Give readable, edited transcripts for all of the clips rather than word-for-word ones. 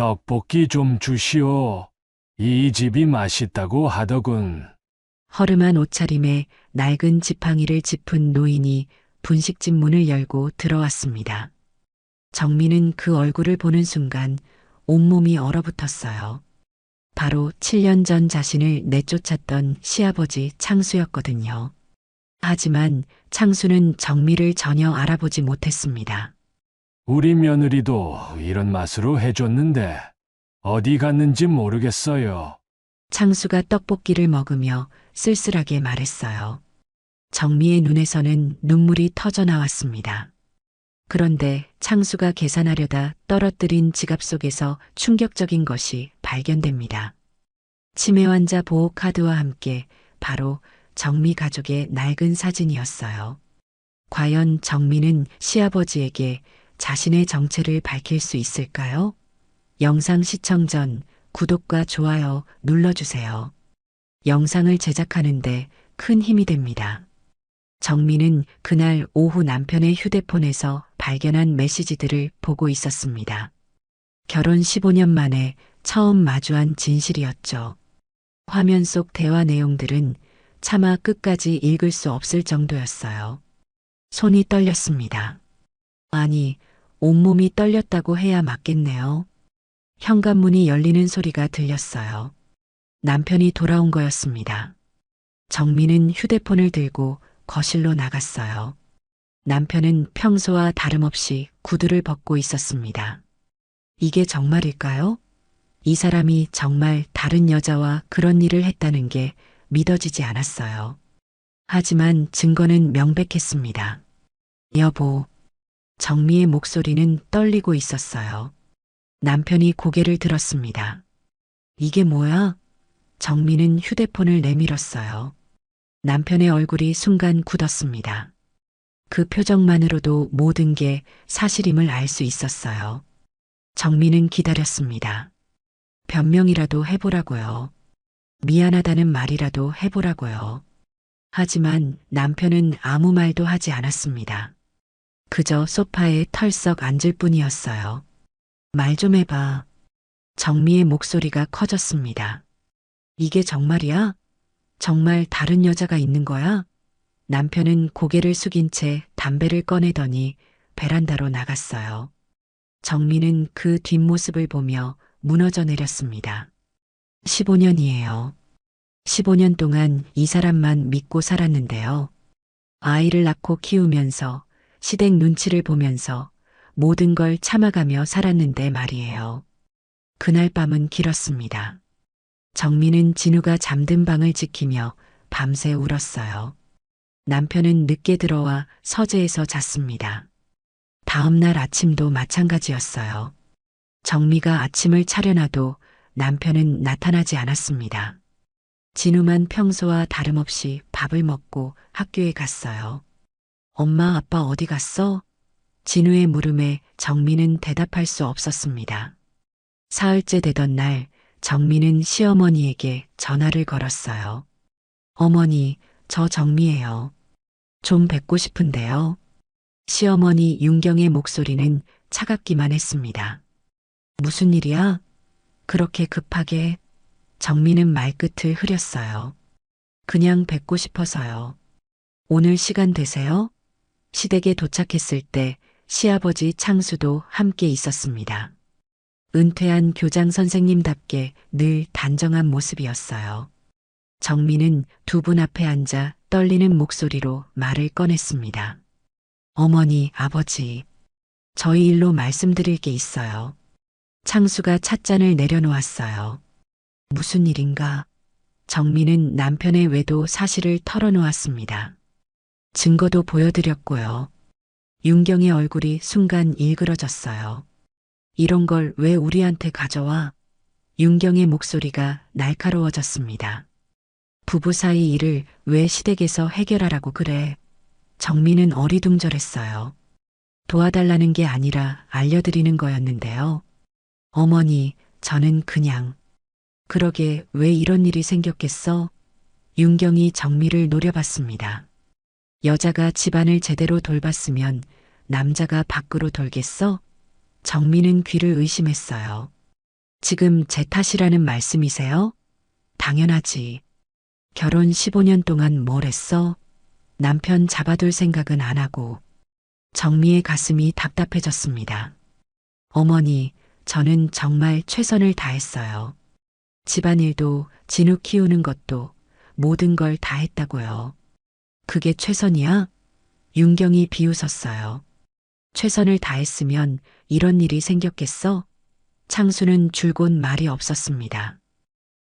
떡볶이 좀 주시오. 이 집이 맛있다고 하더군. 허름한 옷차림에 낡은 지팡이를 짚은 노인이 분식집 문을 열고 들어왔습니다. 정민은 그 얼굴을 보는 순간 온몸이 얼어붙었어요. 바로 7년 전 자신을 내쫓았던 시아버지 창수였거든요. 하지만 창수는 정미를 전혀 알아보지 못했습니다. 우리 며느리도 이런 맛으로 해줬는데 어디 갔는지 모르겠어요. 창수가 떡볶이를 먹으며 쓸쓸하게 말했어요. 정미의 눈에서는 눈물이 터져 나왔습니다. 그런데 창수가 계산하려다 떨어뜨린 지갑 속에서 충격적인 것이 발견됩니다. 치매 환자 보호 카드와 함께 바로 정미 가족의 낡은 사진이었어요. 과연 정미는 시아버지에게 자신의 정체를 밝힐 수 있을까요? 영상 시청 전 구독과 좋아요 눌러주세요. 영상을 제작하는데 큰 힘이 됩니다. 정미는 그날 오후 남편의 휴대폰에서 발견한 메시지들을 보고 있었습니다. 결혼 15년 만에 처음 마주한 진실이었죠. 화면 속 대화 내용들은 차마 끝까지 읽을 수 없을 정도였어요. 손이 떨렸습니다. 아니, 온몸이 떨렸다고 해야 맞겠네요. 현관문이 열리는 소리가 들렸어요. 남편이 돌아온 거였습니다. 정미는 휴대폰을 들고 거실로 나갔어요. 남편은 평소와 다름없이 구두를 벗고 있었습니다. 이게 정말일까요? 이 사람이 정말 다른 여자와 그런 일을 했다는 게 믿어지지 않았어요. 하지만 증거는 명백했습니다. 여보, 정미의 목소리는 떨리고 있었어요. 남편이 고개를 들었습니다. 이게 뭐야? 정미는 휴대폰을 내밀었어요. 남편의 얼굴이 순간 굳었습니다. 그 표정만으로도 모든 게 사실임을 알 수 있었어요. 정미는 기다렸습니다. 변명이라도 해보라고요. 미안하다는 말이라도 해보라고요. 하지만 남편은 아무 말도 하지 않았습니다. 그저 소파에 털썩 앉을 뿐이었어요. 말 좀 해봐. 정미의 목소리가 커졌습니다. 이게 정말이야? 정말 다른 여자가 있는 거야? 남편은 고개를 숙인 채 담배를 꺼내더니 베란다로 나갔어요. 정미는 그 뒷모습을 보며 무너져 내렸습니다. 15년이에요. 15년 동안 이 사람만 믿고 살았는데요. 아이를 낳고 키우면서 시댁 눈치를 보면서 모든 걸 참아가며 살았는데 말이에요. 그날 밤은 길었습니다. 정미는 진우가 잠든 방을 지키며 밤새 울었어요. 남편은 늦게 들어와 서재에서 잤습니다. 다음 날 아침도 마찬가지였어요. 정미가 아침을 차려놔도 남편은 나타나지 않았습니다. 진우만 평소와 다름없이 밥을 먹고 학교에 갔어요. 엄마, 아빠 어디 갔어? 진우의 물음에 정미는 대답할 수 없었습니다. 사흘째 되던 날 정미는 시어머니에게 전화를 걸었어요. 어머니, 저 정미예요. 좀 뵙고 싶은데요. 시어머니 윤경의 목소리는 차갑기만 했습니다. 무슨 일이야? 그렇게 급하게. 정미는 말끝을 흐렸어요. 그냥 뵙고 싶어서요. 오늘 시간 되세요? 시댁에 도착했을 때 시아버지 창수도 함께 있었습니다. 은퇴한 교장 선생님답게 늘 단정한 모습이었어요. 정미는 두 분 앞에 앉아 떨리는 목소리로 말을 꺼냈습니다. 어머니, 아버지, 저희 일로 말씀드릴 게 있어요. 창수가 찻잔을 내려놓았어요. 무슨 일인가? 정미는 남편의 외도 사실을 털어놓았습니다. 증거도 보여드렸고요. 윤경의 얼굴이 순간 일그러졌어요. 이런 걸 왜 우리한테 가져와? 윤경의 목소리가 날카로워졌습니다. 부부 사이 일을 왜 시댁에서 해결하라고 그래? 정미는 어리둥절했어요. 도와달라는 게 아니라 알려드리는 거였는데요. 어머니, 저는 그냥. 그러게 왜 이런 일이 생겼겠어? 윤경이 정미를 노려봤습니다. 여자가 집안을 제대로 돌봤으면 남자가 밖으로 돌겠어? 정미는 귀를 의심했어요. 지금 제 탓이라는 말씀이세요? 당연하지. 결혼 15년 동안 뭘 했어? 남편 잡아둘 생각은 안 하고. 정미의 가슴이 답답해졌습니다. 어머니, 저는 정말 최선을 다했어요. 집안일도 진우 키우는 것도 모든 걸 다 했다고요. 그게 최선이야? 윤경이 비웃었어요. 최선을 다했으면 이런 일이 생겼겠어? 창수는 줄곧 말이 없었습니다.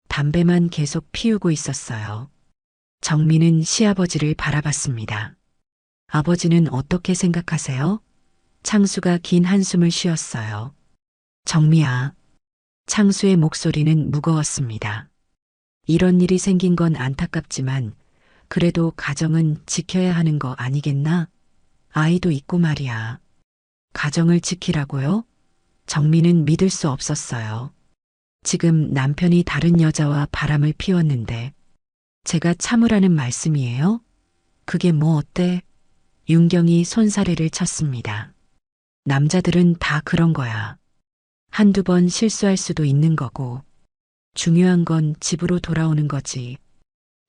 담배만 계속 피우고 있었어요. 정민은 시아버지를 바라봤습니다. 아버지는 어떻게 생각하세요? 창수가 긴 한숨을 쉬었어요. 정미야. 창수의 목소리는 무거웠습니다. 이런 일이 생긴 건 안타깝지만 그래도 가정은 지켜야 하는 거 아니겠나? 아이도 있고 말이야. 가정을 지키라고요? 정민은 믿을 수 없었어요. 지금 남편이 다른 여자와 바람을 피웠는데 제가 참으라는 말씀이에요? 그게 뭐 어때? 윤경이 손사래를 쳤습니다. 남자들은 다 그런 거야. 한두 번 실수할 수도 있는 거고 중요한 건 집으로 돌아오는 거지.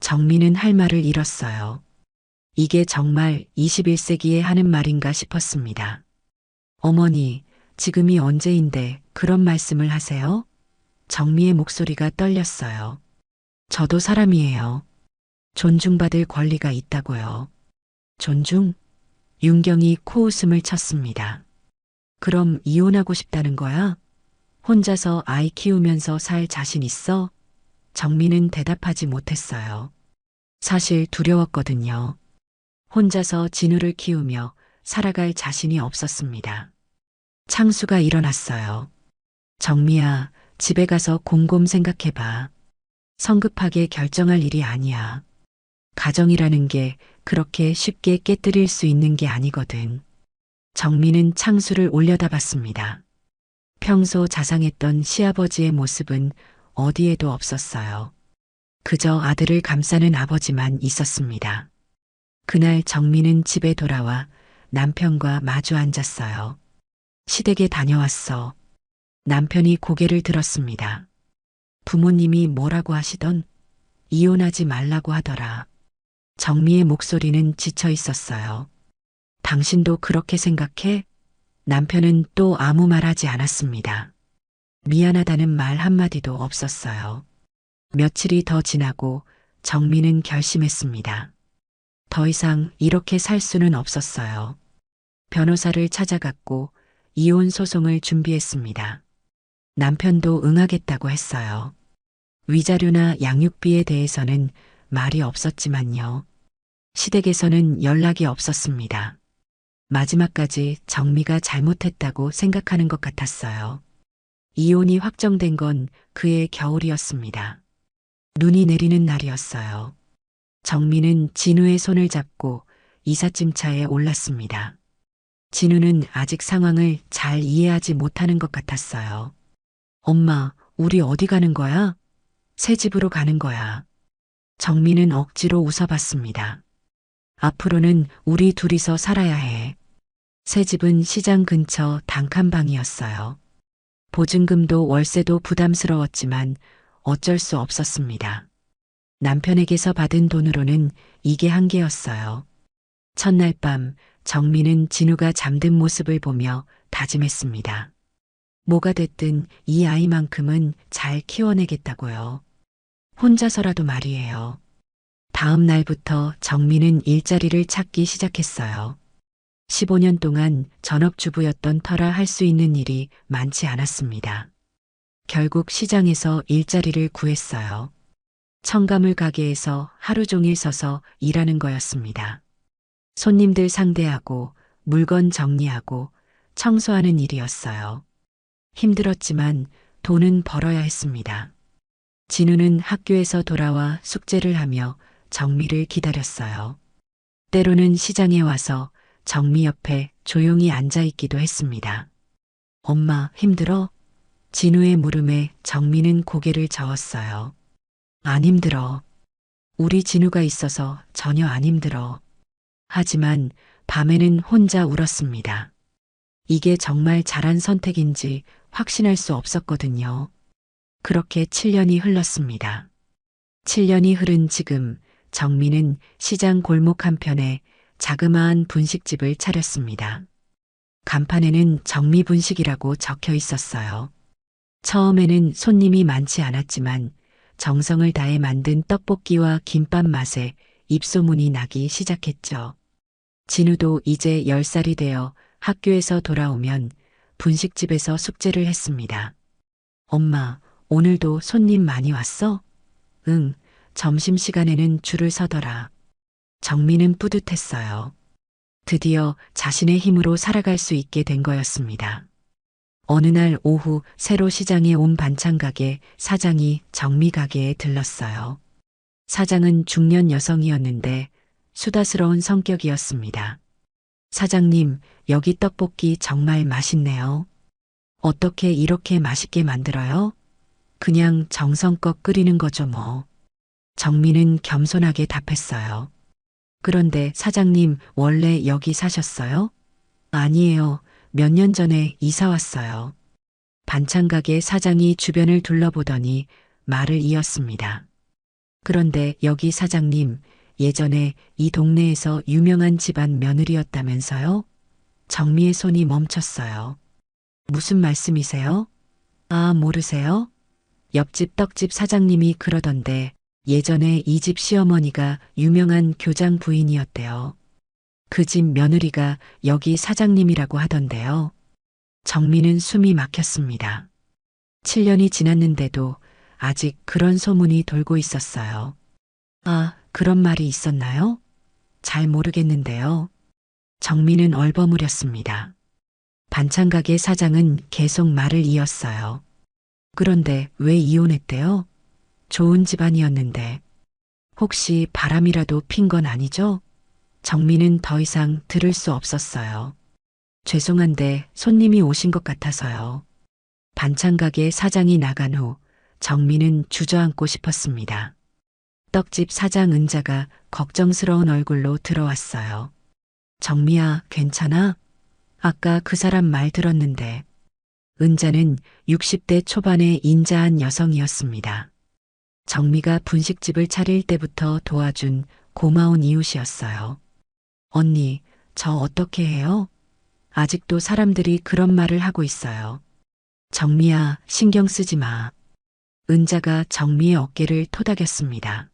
정민은 할 말을 잃었어요. 이게 정말 21세기에 하는 말인가 싶었습니다. 어머니, 지금이 언제인데 그런 말씀을 하세요? 정미의 목소리가 떨렸어요. 저도 사람이에요. 존중받을 권리가 있다고요. 존중? 윤경이 코웃음을 쳤습니다. 그럼 이혼하고 싶다는 거야? 혼자서 아이 키우면서 살 자신 있어? 정민은 대답하지 못했어요. 사실 두려웠거든요. 혼자서 진우를 키우며 살아갈 자신이 없었습니다. 창수가 일어났어요. 정미야, 집에 가서 곰곰 생각해봐. 성급하게 결정할 일이 아니야. 가정이라는 게 그렇게 쉽게 깨뜨릴 수 있는 게 아니거든. 정민은 창수를 올려다봤습니다. 평소 자상했던 시아버지의 모습은 어디에도 없었어요. 그저 아들을 감싸는 아버지만 있었습니다. 그날 정민은 집에 돌아와 남편과 마주 앉았어요. 시댁에 다녀왔어. 남편이 고개를 들었습니다. 부모님이 뭐라고 하시던 이혼하지 말라고 하더라. 정미의 목소리는 지쳐 있었어요. 당신도 그렇게 생각해? 남편은 또 아무 말 하지 않았습니다. 미안하다는 말 한마디도 없었어요. 며칠이 더 지나고 정민은 결심했습니다. 더 이상 이렇게 살 수는 없었어요. 변호사를 찾아갔고 이혼 소송을 준비했습니다. 남편도 응하겠다고 했어요. 위자료나 양육비에 대해서는 말이 없었지만요. 시댁에서는 연락이 없었습니다. 마지막까지 정미가 잘못했다고 생각하는 것 같았어요. 이혼이 확정된 건 그해 겨울이었습니다. 눈이 내리는 날이었어요. 정미는 진우의 손을 잡고 이삿짐차에 올랐습니다. 진우는 아직 상황을 잘 이해하지 못하는 것 같았어요. 엄마, 우리 어디 가는 거야? 새 집으로 가는 거야. 정미는 억지로 웃어봤습니다. 앞으로는 우리 둘이서 살아야 해. 새 집은 시장 근처 단칸방이었어요. 보증금도 월세도 부담스러웠지만 어쩔 수 없었습니다. 남편에게서 받은 돈으로는 이게 한계였어요. 첫날 밤 정민은 진우가 잠든 모습을 보며 다짐했습니다. 뭐가 됐든 이 아이만큼은 잘 키워내겠다고요. 혼자서라도 말이에요. 다음 날부터 정민은 일자리를 찾기 시작했어요. 15년 동안 전업주부였던 터라 할 수 있는 일이 많지 않았습니다. 결국 시장에서 일자리를 구했어요. 첨가물 가게에서 하루 종일 서서 일하는 거였습니다. 손님들 상대하고 물건 정리하고 청소하는 일이었어요. 힘들었지만 돈은 벌어야 했습니다. 진우는 학교에서 돌아와 숙제를 하며 정미를 기다렸어요. 때로는 시장에 와서 정미 옆에 조용히 앉아 있기도 했습니다. 엄마, 힘들어? 진우의 물음에 정미는 고개를 저었어요. 안 힘들어. 우리 진우가 있어서 전혀 안 힘들어. 하지만 밤에는 혼자 울었습니다. 이게 정말 잘한 선택인지 확신할 수 없었거든요. 그렇게 7년이 흘렀습니다. 7년이 흐른 지금 정민은 시장 골목 한편에 자그마한 분식집을 차렸습니다. 간판에는 정미분식이라고 적혀 있었어요. 처음에는 손님이 많지 않았지만 정성을 다해 만든 떡볶이와 김밥 맛에 입소문이 나기 시작했죠. 진우도 이제 10살이 되어 학교에서 돌아오면 분식집에서 숙제를 했습니다. 엄마, 오늘도 손님 많이 왔어? 응, 점심시간에는 줄을 서더라. 정민은 뿌듯했어요. 드디어 자신의 힘으로 살아갈 수 있게 된 거였습니다. 어느 날 오후 새로 시장에 온 반찬가게 사장이 정미 가게에 들렀어요. 사장은 중년 여성이었는데 수다스러운 성격이었습니다. 사장님, 여기 떡볶이 정말 맛있네요. 어떻게 이렇게 맛있게 만들어요? 그냥 정성껏 끓이는 거죠 뭐. 정민은 겸손하게 답했어요. 그런데 사장님 원래 여기 사셨어요? 아니에요. 몇 년 전에 이사 왔어요. 반찬가게 사장이 주변을 둘러보더니 말을 이었습니다. 그런데 여기 사장님 예전에 이 동네에서 유명한 집안 며느리였다면서요? 정미의 손이 멈췄어요. 무슨 말씀이세요? 아, 모르세요? 옆집 떡집 사장님이 그러던데 예전에 이 집 시어머니가 유명한 교장 부인이었대요. 그 집 며느리가 여기 사장님이라고 하던데요. 정민은 숨이 막혔습니다. 7년이 지났는데도 아직 그런 소문이 돌고 있었어요. 아, 그런 말이 있었나요? 잘 모르겠는데요. 정민은 얼버무렸습니다. 반찬가게 사장은 계속 말을 이었어요. 그런데 왜 이혼했대요? 좋은 집안이었는데. 혹시 바람이라도 핀 건 아니죠? 정민은 더 이상 들을 수 없었어요. 죄송한데 손님이 오신 것 같아서요. 반찬가게 사장이 나간 후 정민은 주저앉고 싶었습니다. 떡집 사장 은자가 걱정스러운 얼굴로 들어왔어요. 정미야, 괜찮아? 아까 그 사람 말 들었는데. 은자는 60대 초반의 인자한 여성이었습니다. 정미가 분식집을 차릴 때부터 도와준 고마운 이웃이었어요. 언니, 저 어떻게 해요? 아직도 사람들이 그런 말을 하고 있어요. 정미야, 신경 쓰지 마. 은자가 정미의 어깨를 토닥였습니다.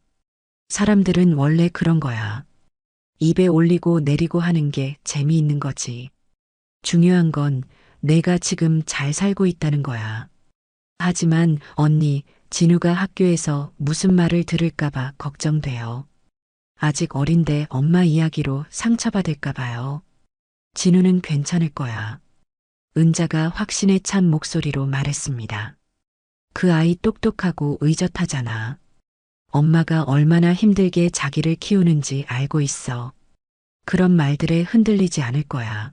사람들은 원래 그런 거야. 입에 올리고 내리고 하는 게 재미있는 거지. 중요한 건 내가 지금 잘 살고 있다는 거야. 하지만 언니, 진우가 학교에서 무슨 말을 들을까봐 걱정돼요. 아직 어린데 엄마 이야기로 상처받을까 봐요. 진우는 괜찮을 거야. 은자가 확신에 찬 목소리로 말했습니다. 그 아이 똑똑하고 의젓하잖아. 엄마가 얼마나 힘들게 자기를 키우는지 알고 있어. 그런 말들에 흔들리지 않을 거야.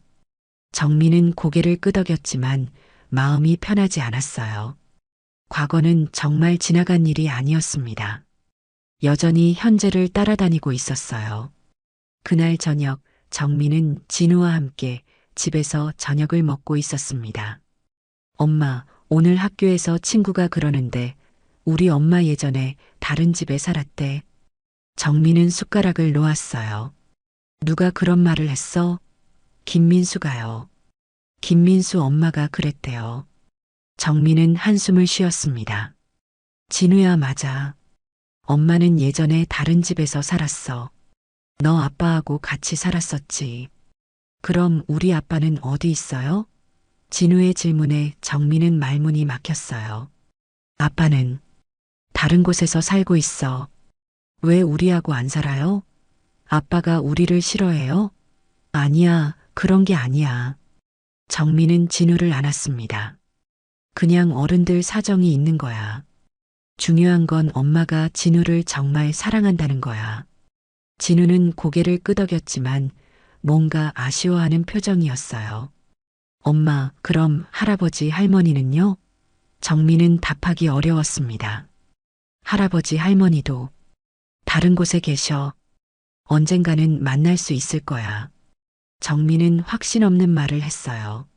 정민은 고개를 끄덕였지만 마음이 편하지 않았어요. 과거는 정말 지나간 일이 아니었습니다. 여전히 현재를 따라다니고 있었어요. 그날 저녁 정민은 진우와 함께 집에서 저녁을 먹고 있었습니다. 엄마, 오늘 학교에서 친구가 그러는데 우리 엄마 예전에 다른 집에 살았대. 정민은 숟가락을 놓았어요. 누가 그런 말을 했어? 김민수가요. 김민수 엄마가 그랬대요. 정민은 한숨을 쉬었습니다. 진우야, 맞아. 엄마는 예전에 다른 집에서 살았어. 너 아빠하고 같이 살았었지. 그럼 우리 아빠는 어디 있어요? 진우의 질문에 정민은 말문이 막혔어요. 아빠는 다른 곳에서 살고 있어. 왜 우리하고 안 살아요? 아빠가 우리를 싫어해요? 아니야, 그런 게 아니야. 정민은 진우를 안았습니다. 그냥 어른들 사정이 있는 거야. 중요한 건 엄마가 진우를 정말 사랑한다는 거야. 진우는 고개를 끄덕였지만 뭔가 아쉬워하는 표정이었어요. 엄마, 그럼 할아버지 할머니는요? 정민은 답하기 어려웠습니다. 할아버지 할머니도 다른 곳에 계셔. 언젠가는 만날 수 있을 거야. 정민은 확신 없는 말을 했어요.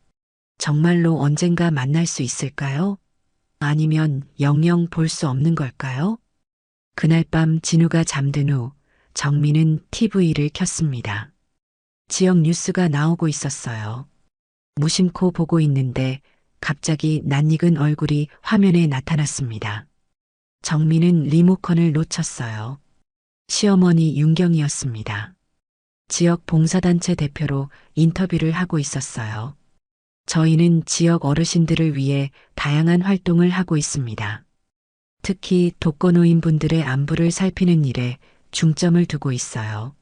정말로 언젠가 만날 수 있을까요? 아니면 영영 볼 수 없는 걸까요? 그날 밤 진우가 잠든 후 정민은 TV를 켰습니다. 지역 뉴스가 나오고 있었어요. 무심코 보고 있는데 갑자기 낯익은 얼굴이 화면에 나타났습니다. 정민은 리모컨을 놓쳤어요. 시어머니 윤경이었습니다. 지역 봉사단체 대표로 인터뷰를 하고 있었어요. 저희는 지역 어르신들을 위해 다양한 활동을 하고 있습니다. 특히 독거노인분들의 안부를 살피는 일에 중점을 두고 있어요.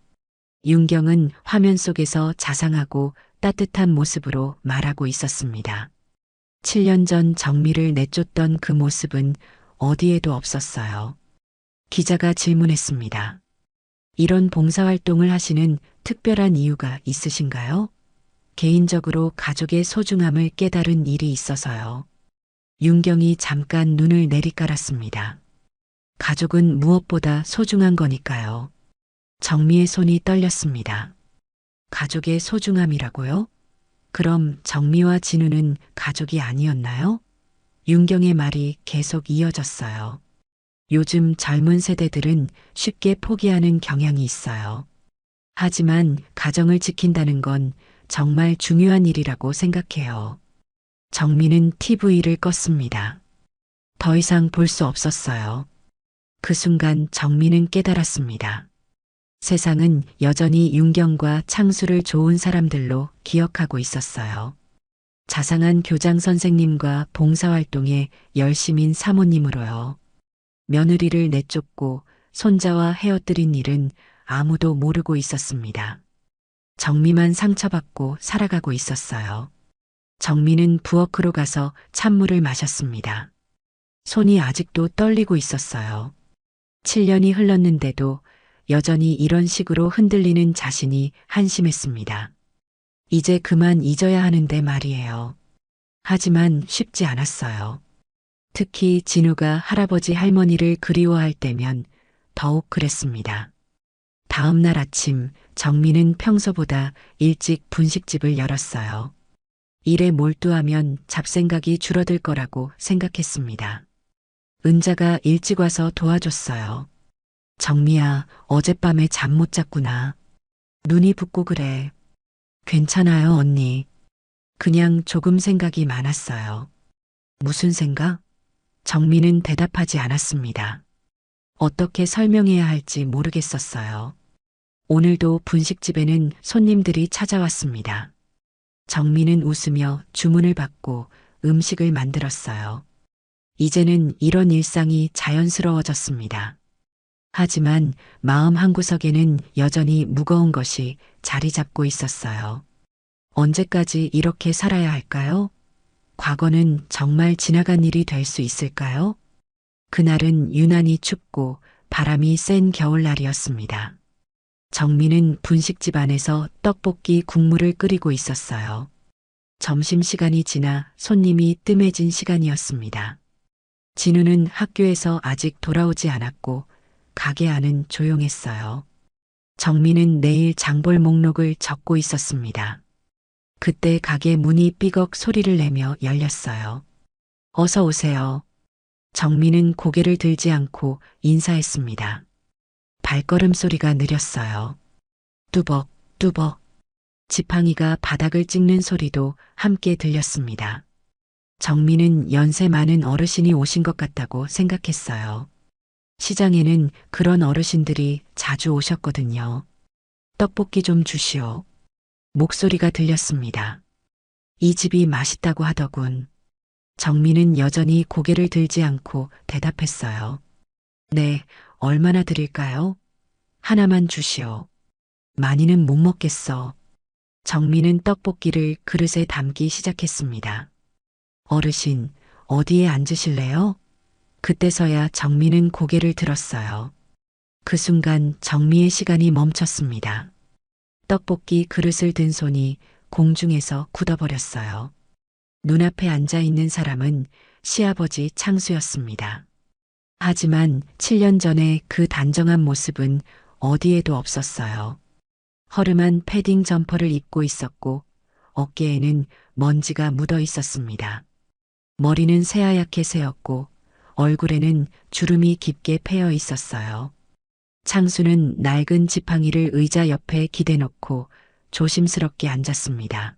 윤경은 화면 속에서 자상하고 따뜻한 모습으로 말하고 있었습니다. 7년 전 정미를 내쫓던 그 모습은 어디에도 없었어요. 기자가 질문했습니다. 이런 봉사활동을 하시는 특별한 이유가 있으신가요? 개인적으로 가족의 소중함을 깨달은 일이 있어서요. 윤경이 잠깐 눈을 내리깔았습니다. 가족은 무엇보다 소중한 거니까요. 정미의 손이 떨렸습니다. 가족의 소중함이라고요? 그럼 정미와 진우는 가족이 아니었나요? 윤경의 말이 계속 이어졌어요. 요즘 젊은 세대들은 쉽게 포기하는 경향이 있어요. 하지만 가정을 지킨다는 건 정말 중요한 일이라고 생각해요. 정민은 TV를 껐습니다. 더 이상 볼 수 없었어요. 그 순간 정민은 깨달았습니다. 세상은 여전히 윤경과 창수를 좋은 사람들로 기억하고 있었어요. 자상한 교장 선생님과 봉사활동에 열심인 사모님으로요. 며느리를 내쫓고 손자와 헤어뜨린 일은 아무도 모르고 있었습니다. 정미만 상처받고 살아가고 있었어요. 정미는 부엌으로 가서 찬물을 마셨습니다. 손이 아직도 떨리고 있었어요. 7년이 흘렀는데도 여전히 이런 식으로 흔들리는 자신이 한심했습니다. 이제 그만 잊어야 하는데 말이에요. 하지만 쉽지 않았어요. 특히 진우가 할아버지 할머니를 그리워할 때면 더욱 그랬습니다. 다음 날 아침 정민은 평소보다 일찍 분식집을 열었어요. 일에 몰두하면 잡생각이 줄어들 거라고 생각했습니다. 은자가 일찍 와서 도와줬어요. 정미야, 어젯밤에 잠 못 잤구나. 눈이 붓고 그래. 괜찮아요, 언니. 그냥 조금 생각이 많았어요. 무슨 생각? 정미는 대답하지 않았습니다. 어떻게 설명해야 할지 모르겠었어요. 오늘도 분식집에는 손님들이 찾아왔습니다. 정미는 웃으며 주문을 받고 음식을 만들었어요. 이제는 이런 일상이 자연스러워졌습니다. 하지만 마음 한구석에는 여전히 무거운 것이 자리 잡고 있었어요. 언제까지 이렇게 살아야 할까요? 과거는 정말 지나간 일이 될 수 있을까요? 그날은 유난히 춥고 바람이 센 겨울날이었습니다. 정민은 분식집 안에서 떡볶이 국물을 끓이고 있었어요. 점심시간이 지나 손님이 뜸해진 시간이었습니다. 진우는 학교에서 아직 돌아오지 않았고 가게 안은 조용했어요. 정민은 내일 장볼 목록을 적고 있었습니다. 그때 가게 문이 삐걱 소리를 내며 열렸어요. 어서 오세요. 정민은 고개를 들지 않고 인사했습니다. 발걸음 소리가 느렸어요. 뚜벅, 뚜벅. 지팡이가 바닥을 찍는 소리도 함께 들렸습니다. 정민은 연세 많은 어르신이 오신 것 같다고 생각했어요. 시장에는 그런 어르신들이 자주 오셨거든요. 떡볶이 좀 주시오. 목소리가 들렸습니다. 이 집이 맛있다고 하더군. 정민은 여전히 고개를 들지 않고 대답했어요. 네, 얼마나 드릴까요? 하나만 주시오. 많이는 못 먹겠어. 정민은 떡볶이를 그릇에 담기 시작했습니다. 어르신, 어디에 앉으실래요? 그때서야 정민은 고개를 들었어요. 그 순간 정미의 시간이 멈췄습니다. 떡볶이 그릇을 든 손이 공중에서 굳어버렸어요. 눈앞에 앉아 있는 사람은 시아버지 창수였습니다. 하지만 7년 전에 그 단정한 모습은 어디에도 없었어요. 허름한 패딩 점퍼를 입고 있었고 어깨에는 먼지가 묻어 있었습니다. 머리는 새하얗게 새었고 얼굴에는 주름이 깊게 패여 있었어요. 창수는 낡은 지팡이를 의자 옆에 기대놓고 조심스럽게 앉았습니다.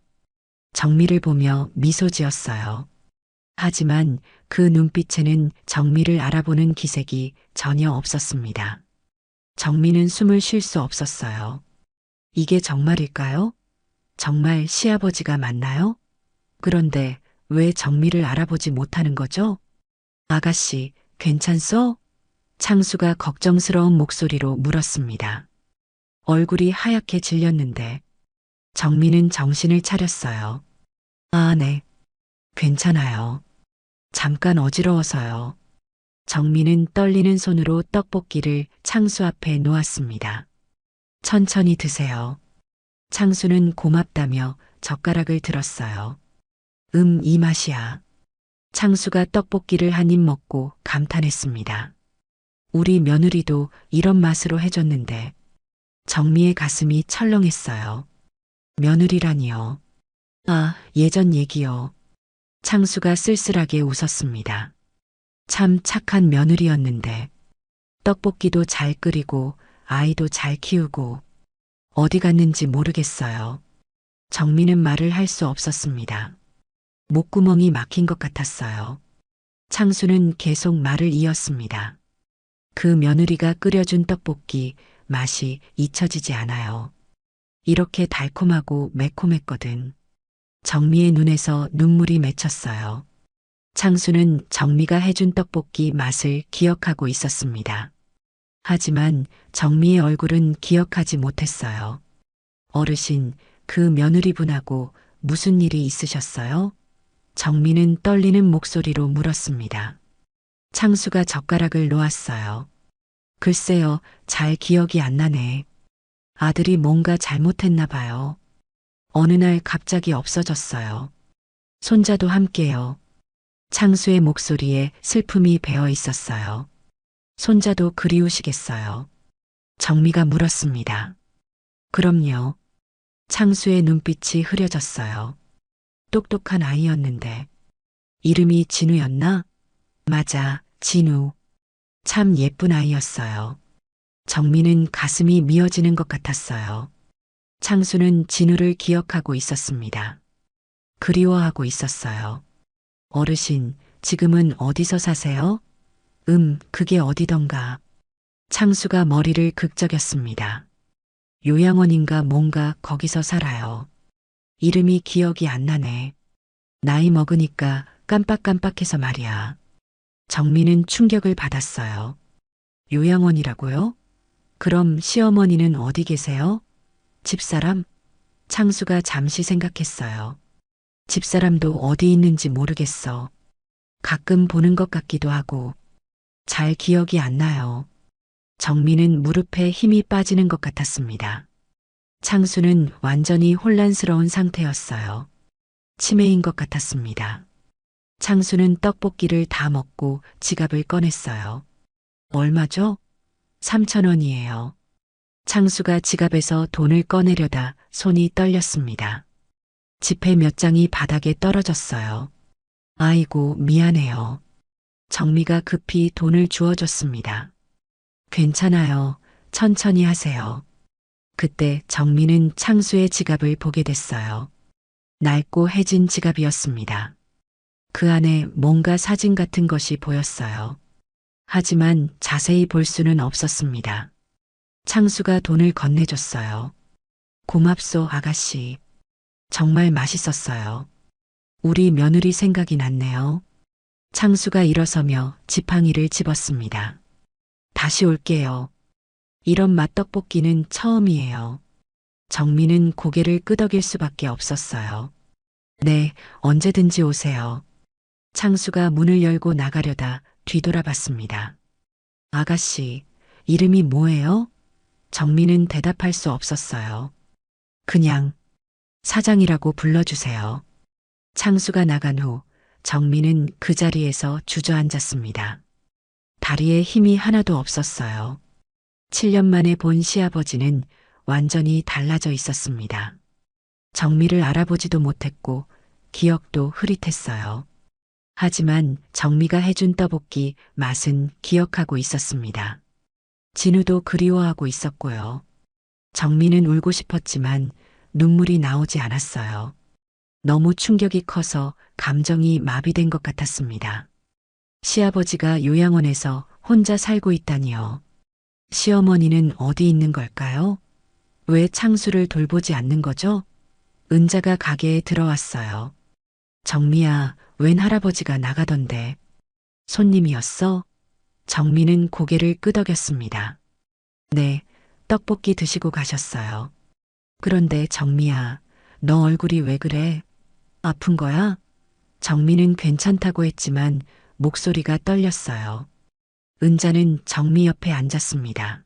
정미를 보며 미소 지었어요. 하지만 그 눈빛에는 정미를 알아보는 기색이 전혀 없었습니다. 정미는 숨을 쉴 수 없었어요. 이게 정말일까요? 정말 시아버지가 맞나요? 그런데 왜 정미를 알아보지 못하는 거죠? 아가씨, 괜찮소? 창수가 걱정스러운 목소리로 물었습니다. 얼굴이 하얗게 질렸는데 정미는 정신을 차렸어요. 아, 네. 괜찮아요. 잠깐 어지러워서요. 정미는 떨리는 손으로 떡볶이를 창수 앞에 놓았습니다. 천천히 드세요. 창수는 고맙다며 젓가락을 들었어요. 이 맛이야. 창수가 떡볶이를 한 입 먹고 감탄했습니다. 우리 며느리도 이런 맛으로 해줬는데 정미의 가슴이 철렁했어요. 며느리라니요. 아, 예전 얘기요. 창수가 쓸쓸하게 웃었습니다. 참 착한 며느리였는데 떡볶이도 잘 끓이고 아이도 잘 키우고 어디 갔는지 모르겠어요. 정미는 말을 할 수 없었습니다. 목구멍이 막힌 것 같았어요. 창수는 계속 말을 이었습니다. 그 며느리가 끓여준 떡볶이 맛이 잊혀지지 않아요. 이렇게 달콤하고 매콤했거든. 정미의 눈에서 눈물이 맺혔어요. 창수는 정미가 해준 떡볶이 맛을 기억하고 있었습니다. 하지만 정미의 얼굴은 기억하지 못했어요. 어르신, 그 며느리분하고 무슨 일이 있으셨어요? 정미는 떨리는 목소리로 물었습니다. 창수가 젓가락을 놓았어요. 글쎄요, 잘 기억이 안 나네. 아들이 뭔가 잘못했나 봐요. 어느 날 갑자기 없어졌어요. 손자도 함께요. 창수의 목소리에 슬픔이 배어 있었어요. 손자도 그리우시겠어요. 정미가 물었습니다. 그럼요. 창수의 눈빛이 흐려졌어요. 똑똑한 아이였는데. 이름이 진우였나? 맞아, 진우. 참 예쁜 아이였어요. 정미는 가슴이 미어지는 것 같았어요. 창수는 진우를 기억하고 있었습니다. 그리워하고 있었어요. 어르신, 지금은 어디서 사세요? 그게 어디던가. 창수가 머리를 극적였습니다. 요양원인가 뭔가 거기서 살아요. 이름이 기억이 안 나네. 나이 먹으니까 깜빡깜빡해서 말이야. 정미는 충격을 받았어요. 요양원이라고요? 그럼 시어머니는 어디 계세요? 집사람? 창수가 잠시 생각했어요. 집사람도 어디 있는지 모르겠어. 가끔 보는 것 같기도 하고. 잘 기억이 안 나요. 정미는 무릎에 힘이 빠지는 것 같았습니다. 창수는 완전히 혼란스러운 상태였어요. 치매인 것 같았습니다. 창수는 떡볶이를 다 먹고 지갑을 꺼냈어요. 얼마죠? 3,000원이에요. 창수가 지갑에서 돈을 꺼내려다 손이 떨렸습니다. 지폐 몇 장이 바닥에 떨어졌어요. 아이고, 미안해요. 정미가 급히 돈을 주어줬습니다. 괜찮아요. 천천히 하세요. 그때 정미는 창수의 지갑을 보게 됐어요. 낡고 해진 지갑이었습니다. 그 안에 뭔가 사진 같은 것이 보였어요. 하지만 자세히 볼 수는 없었습니다. 창수가 돈을 건네줬어요. 고맙소, 아가씨. 정말 맛있었어요. 우리 며느리 생각이 났네요. 창수가 일어서며 지팡이를 집었습니다. 다시 올게요. 이런 맛떡볶이는 처음이에요. 정미는 고개를 끄덕일 수밖에 없었어요. 네, 언제든지 오세요. 창수가 문을 열고 나가려다 뒤돌아봤습니다. 아가씨, 이름이 뭐예요? 정미는 대답할 수 없었어요. 그냥 사장이라고 불러주세요. 창수가 나간 후 정미는 그 자리에서 주저앉았습니다. 다리에 힘이 하나도 없었어요. 7년 만에 본 시아버지는 완전히 달라져 있었습니다. 정미를 알아보지도 못했고 기억도 흐릿했어요. 하지만 정미가 해준 떡볶이 맛은 기억하고 있었습니다. 진우도 그리워하고 있었고요. 정미는 울고 싶었지만 눈물이 나오지 않았어요. 너무 충격이 커서 감정이 마비된 것 같았습니다. 시아버지가 요양원에서 혼자 살고 있다니요. 시어머니는 어디 있는 걸까요? 왜 창수를 돌보지 않는 거죠? 은자가 가게에 들어왔어요. 정미야, 웬 할아버지가 나가던데. 손님이었어? 정미는 고개를 끄덕였습니다. 네, 떡볶이 드시고 가셨어요. 그런데 정미야, 너 얼굴이 왜 그래? 아픈 거야? 정미는 괜찮다고 했지만 목소리가 떨렸어요. 은자는 정미 옆에 앉았습니다.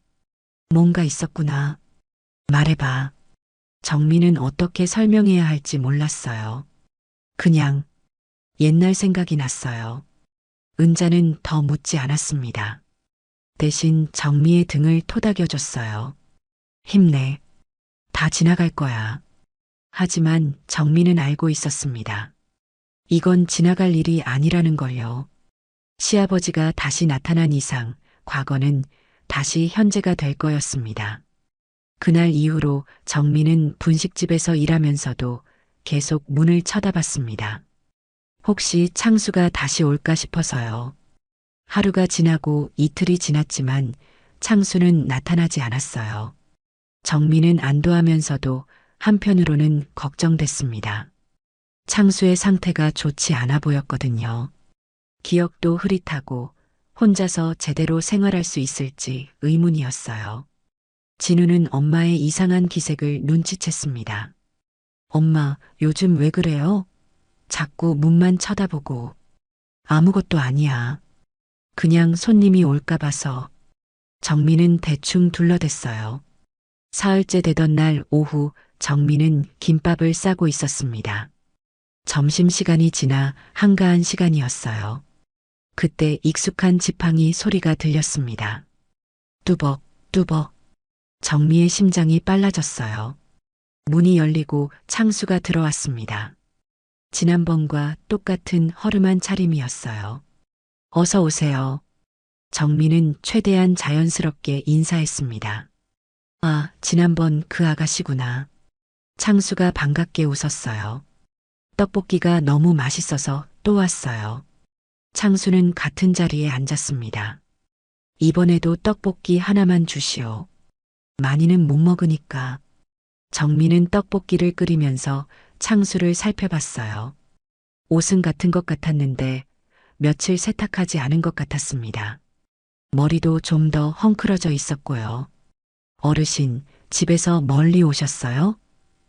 뭔가 있었구나. 말해봐. 정미는 어떻게 설명해야 할지 몰랐어요. 그냥 옛날 생각이 났어요. 은자는 더 묻지 않았습니다. 대신 정미의 등을 토닥여줬어요. 힘내. 다 지나갈 거야. 하지만 정미는 알고 있었습니다. 이건 지나갈 일이 아니라는 걸요. 시아버지가 다시 나타난 이상 과거는 다시 현재가 될 거였습니다. 그날 이후로 정미는 분식집에서 일하면서도 계속 문을 쳐다봤습니다. 혹시 창수가 다시 올까 싶어서요. 하루가 지나고 이틀이 지났지만 창수는 나타나지 않았어요. 정미는 안도하면서도 한편으로는 걱정됐습니다. 창수의 상태가 좋지 않아 보였거든요. 기억도 흐릿하고 혼자서 제대로 생활할 수 있을지 의문이었어요. 진우는 엄마의 이상한 기색을 눈치챘습니다. 엄마, 요즘 왜 그래요? 자꾸 문만 쳐다보고. 아무것도 아니야. 그냥 손님이 올까 봐서. 정미는 대충 둘러댔어요. 사흘째 되던 날 오후 정미는 김밥을 싸고 있었습니다. 점심시간이 지나 한가한 시간이었어요. 그때 익숙한 지팡이 소리가 들렸습니다. 뚜벅, 뚜벅. 정미의 심장이 빨라졌어요. 문이 열리고 창수가 들어왔습니다. 지난번과 똑같은 허름한 차림이었어요. 어서 오세요. 정미는 최대한 자연스럽게 인사했습니다. 아, 지난번 그 아가씨구나. 창수가 반갑게 웃었어요. 떡볶이가 너무 맛있어서 또 왔어요. 창수는 같은 자리에 앉았습니다. 이번에도 떡볶이 하나만 주시오. 많이는 못 먹으니까. 정미는 떡볶이를 끓이면서 창수를 살펴봤어요. 옷은 같은 것 같았는데 며칠 세탁하지 않은 것 같았습니다. 머리도 좀 더 헝클어져 있었고요. 어르신, 집에서 멀리 오셨어요?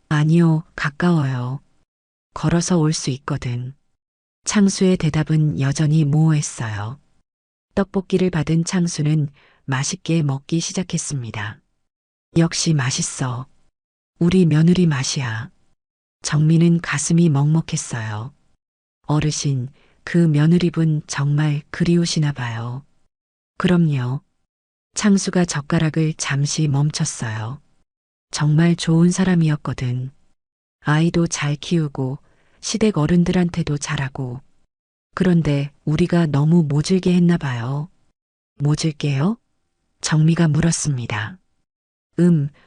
아니요, 가까워요. 걸어서 올 수 있거든. 창수의 대답은 여전히 모호했어요. 떡볶이를 받은 창수는 맛있게 먹기 시작했습니다. 역시 맛있어. 우리 며느리 맛이야. 정미는 가슴이 먹먹했어요. 어르신, 그 며느리분 정말 그리우시나 봐요. 그럼요. 창수가 젓가락을 잠시 멈췄어요. 정말 좋은 사람이었거든. 아이도 잘 키우고 시댁 어른들한테도 잘하고. 그런데 우리가 너무 모질게 했나 봐요. 모질게요? 정미가 물었습니다.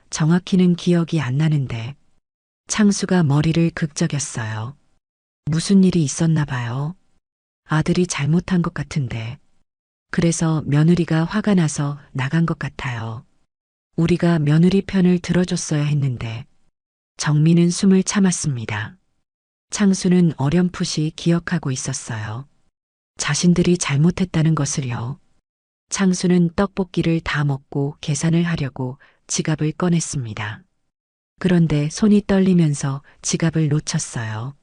정확히는 기억이 안 나는데. 창수가 머리를 극적였어요. 무슨 일이 있었나 봐요. 아들이 잘못한 것 같은데. 그래서 며느리가 화가 나서 나간 것 같아요. 우리가 며느리 편을 들어줬어야 했는데. 정미는 숨을 참았습니다. 창수는 어렴풋이 기억하고 있었어요. 자신들이 잘못했다는 것을요. 창수는 떡볶이를 다 먹고 계산을 하려고 지갑을 꺼냈습니다. 그런데 손이 떨리면서 지갑을 놓쳤어요.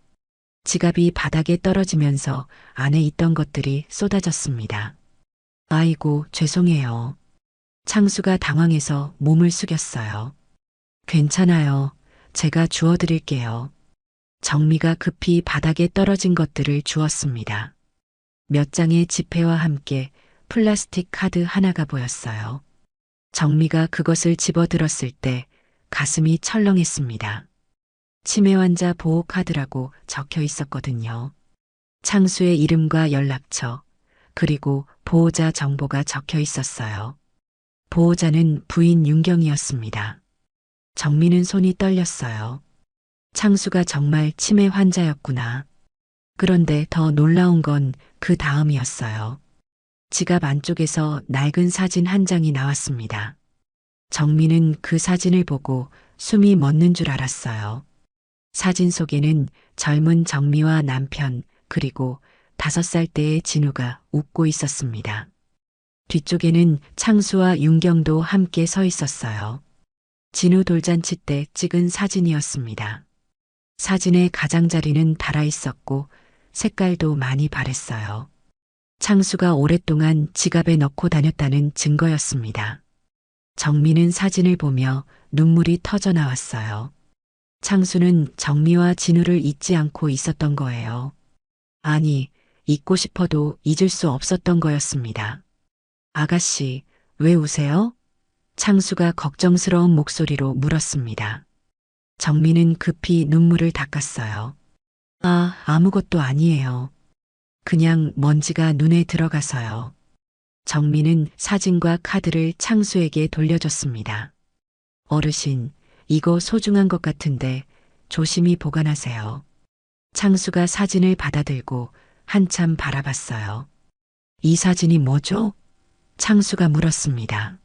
지갑이 바닥에 떨어지면서 안에 있던 것들이 쏟아졌습니다. 아이고, 죄송해요. 창수가 당황해서 몸을 숙였어요. 괜찮아요. 제가 주워드릴게요. 정미가 급히 바닥에 떨어진 것들을 주었습니다. 몇 장의 지폐와 함께 플라스틱 카드 하나가 보였어요. 정미가 그것을 집어들었을 때 가슴이 철렁했습니다. 치매 환자 보호 카드라고 적혀 있었거든요. 창수의 이름과 연락처, 그리고 보호자 정보가 적혀 있었어요. 보호자는 부인 윤경이었습니다. 정민은 손이 떨렸어요. 창수가 정말 치매 환자였구나. 그런데 더 놀라운 건 그 다음이었어요. 지갑 안쪽에서 낡은 사진 한 장이 나왔습니다. 정민은 그 사진을 보고 숨이 멎는 줄 알았어요. 사진 속에는 젊은 정미와 남편, 그리고 5살 때의 진우가 웃고 있었습니다. 뒤쪽에는 창수와 윤경도 함께 서 있었어요. 진우 돌잔치 때 찍은 사진이었습니다. 사진의 가장자리는 달아 있었고 색깔도 많이 바랬어요. 창수가 오랫동안 지갑에 넣고 다녔다는 증거였습니다. 정미는 사진을 보며 눈물이 터져 나왔어요. 창수는 정미와 진우를 잊지 않고 있었던 거예요. 아니, 잊고 싶어도 잊을 수 없었던 거였습니다. 아가씨, 왜 우세요? 창수가 걱정스러운 목소리로 물었습니다. 정미는 급히 눈물을 닦았어요. 아, 아무것도 아니에요. 그냥 먼지가 눈에 들어가서요. 정미는 사진과 카드를 창수에게 돌려줬습니다. 어르신, 이거 소중한 것 같은데 조심히 보관하세요. 창수가 사진을 받아들고 한참 바라봤어요. 이 사진이 뭐죠? 창수가 물었습니다.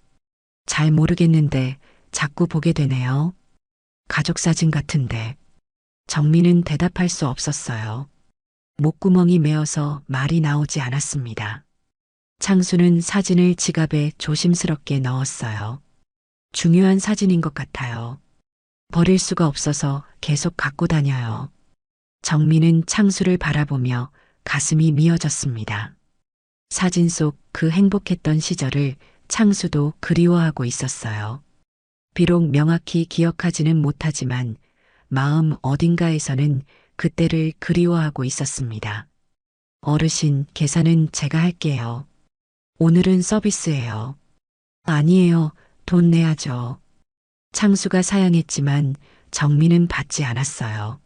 잘 모르겠는데 자꾸 보게 되네요. 가족 사진 같은데. 정미는 대답할 수 없었어요. 목구멍이 메어서 말이 나오지 않았습니다. 창수는 사진을 지갑에 조심스럽게 넣었어요. 중요한 사진인 것 같아요. 버릴 수가 없어서 계속 갖고 다녀요. 정미는 창수를 바라보며 가슴이 미어졌습니다. 사진 속 그 행복했던 시절을 창수도 그리워하고 있었어요. 비록 명확히 기억하지는 못하지만 마음 어딘가에서는 그때를 그리워하고 있었습니다. 어르신, 계산은 제가 할게요. 오늘은 서비스예요. 아니에요. 돈 내야죠. 창수가 사양했지만 정미는 받지 않았어요.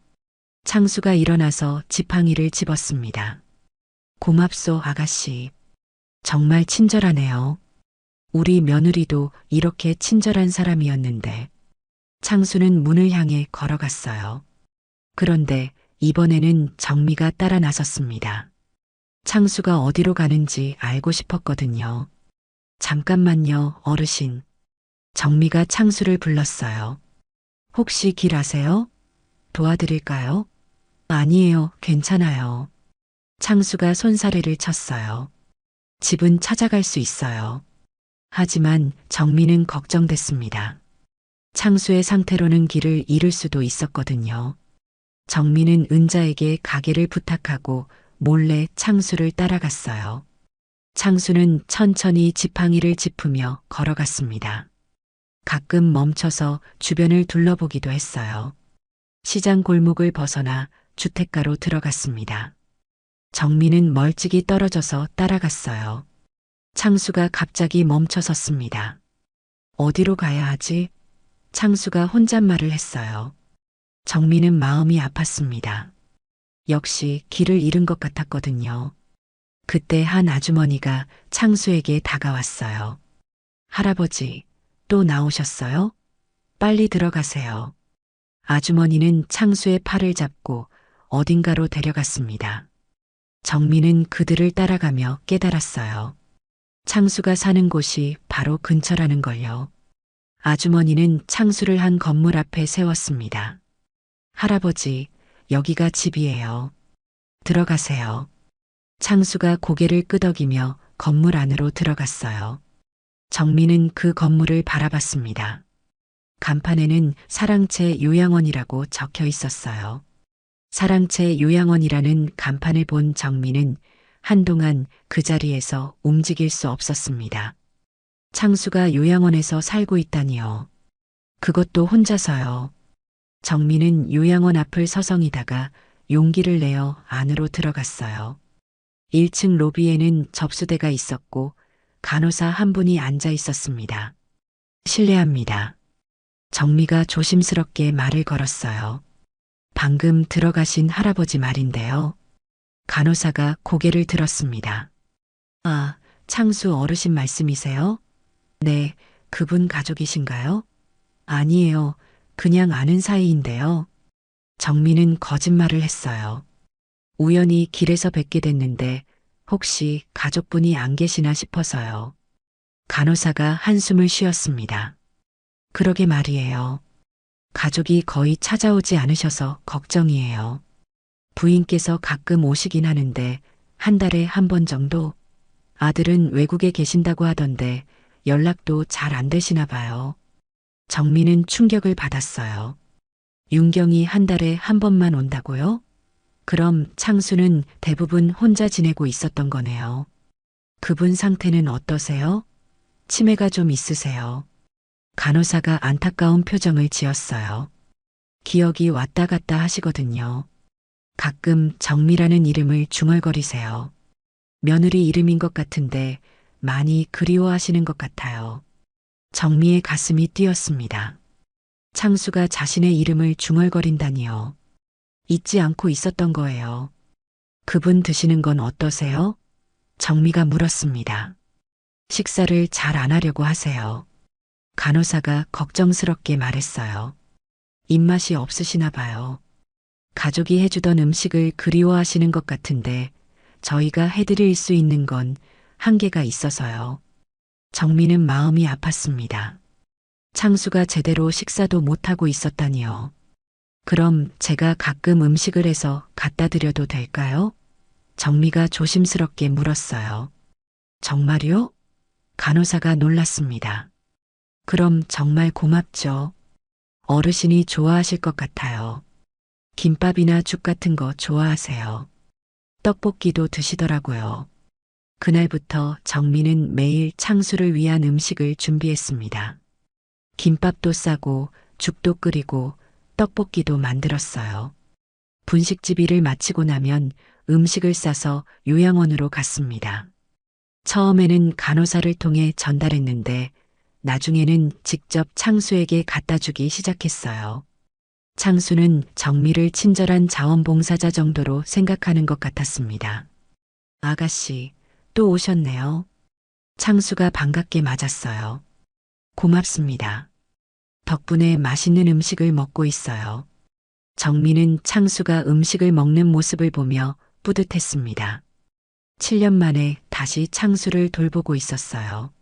창수가 일어나서 지팡이를 집었습니다. 고맙소, 아가씨. 정말 친절하네요. 우리 며느리도 이렇게 친절한 사람이었는데. 창수는 문을 향해 걸어갔어요. 그런데 이번에는 정미가 따라 나섰습니다. 창수가 어디로 가는지 알고 싶었거든요. 잠깐만요, 어르신. 정미가 창수를 불렀어요. 혹시 길 아세요? 도와드릴까요? 아니에요, 괜찮아요. 창수가 손사래를 쳤어요. 집은 찾아갈 수 있어요. 하지만 정미는 걱정됐습니다. 창수의 상태로는 길을 잃을 수도 있었거든요. 정미는 은자에게 가게를 부탁하고 몰래 창수를 따라갔어요. 창수는 천천히 지팡이를 짚으며 걸어갔습니다. 가끔 멈춰서 주변을 둘러보기도 했어요. 시장 골목을 벗어나 주택가로 들어갔습니다. 정미는 멀찍이 떨어져서 따라갔어요. 창수가 갑자기 멈춰 섰습니다. 어디로 가야 하지? 창수가 혼잣말을 했어요. 정미는 마음이 아팠습니다. 역시 길을 잃은 것 같았거든요. 그때 한 아주머니가 창수에게 다가왔어요. 할아버지, 또 나오셨어요? 빨리 들어가세요. 아주머니는 창수의 팔을 잡고 어딘가로 데려갔습니다. 정미는 그들을 따라가며 깨달았어요. 창수가 사는 곳이 바로 근처라는 걸요. 아주머니는 창수를 한 건물 앞에 세웠습니다. 할아버지, 여기가 집이에요. 들어가세요. 창수가 고개를 끄덕이며 건물 안으로 들어갔어요. 정미는 그 건물을 바라봤습니다. 간판에는 사랑채 요양원이라고 적혀 있었어요. 사랑채 요양원이라는 간판을 본 정미는 한동안 그 자리에서 움직일 수 없었습니다. 창수가 요양원에서 살고 있다니요. 그것도 혼자서요. 정미는 요양원 앞을 서성이다가 용기를 내어 안으로 들어갔어요. 1층 로비에는 접수대가 있었고 간호사 한 분이 앉아 있었습니다. 실례합니다. 정미가 조심스럽게 말을 걸었어요. 방금 들어가신 할아버지 말인데요. 간호사가 고개를 들었습니다. 아, 창수 어르신 말씀이세요? 네, 그분 가족이신가요? 아니에요. 그냥 아는 사이인데요. 정민은 거짓말을 했어요. 우연히 길에서 뵙게 됐는데 혹시 가족분이 안 계시나 싶어서요. 간호사가 한숨을 쉬었습니다. 그러게 말이에요. 가족이 거의 찾아오지 않으셔서 걱정이에요. 부인께서 가끔 오시긴 하는데 한 달에 한 번 정도? 아들은 외국에 계신다고 하던데 연락도 잘 안 되시나 봐요. 정민은 충격을 받았어요. 윤경이 한 달에 한 번만 온다고요? 그럼 창수는 대부분 혼자 지내고 있었던 거네요. 그분 상태는 어떠세요? 치매가 좀 있으세요. 간호사가 안타까운 표정을 지었어요. 기억이 왔다 갔다 하시거든요. 가끔 정미라는 이름을 중얼거리세요. 며느리 이름인 것 같은데 많이 그리워하시는 것 같아요. 정미의 가슴이 뛰었습니다. 창수가 자신의 이름을 중얼거린다니요. 잊지 않고 있었던 거예요. 그분 드시는 건 어떠세요? 정미가 물었습니다. 식사를 잘 안 하려고 하세요. 간호사가 걱정스럽게 말했어요. 입맛이 없으시나 봐요. 가족이 해주던 음식을 그리워하시는 것 같은데 저희가 해드릴 수 있는 건 한계가 있어서요. 정민은 마음이 아팠습니다. 창수가 제대로 식사도 못하고 있었다니요. 그럼 제가 가끔 음식을 해서 갖다 드려도 될까요? 정미가 조심스럽게 물었어요. 정말요? 간호사가 놀랐습니다. 그럼 정말 고맙죠. 어르신이 좋아하실 것 같아요. 김밥이나 죽 같은 거 좋아하세요. 떡볶이도 드시더라고요. 그날부터 정민은 매일 창수를 위한 음식을 준비했습니다. 김밥도 싸고 죽도 끓이고 떡볶이도 만들었어요. 분식집 일을 마치고 나면 음식을 싸서 요양원으로 갔습니다. 처음에는 간호사를 통해 전달했는데 나중에는 직접 창수에게 갖다 주기 시작했어요. 창수는 정미를 친절한 자원봉사자 정도로 생각하는 것 같았습니다. 아가씨, 또 오셨네요. 창수가 반갑게 맞았어요. 고맙습니다. 덕분에 맛있는 음식을 먹고 있어요. 정미는 창수가 음식을 먹는 모습을 보며 뿌듯했습니다. 7년 만에 다시 창수를 돌보고 있었어요.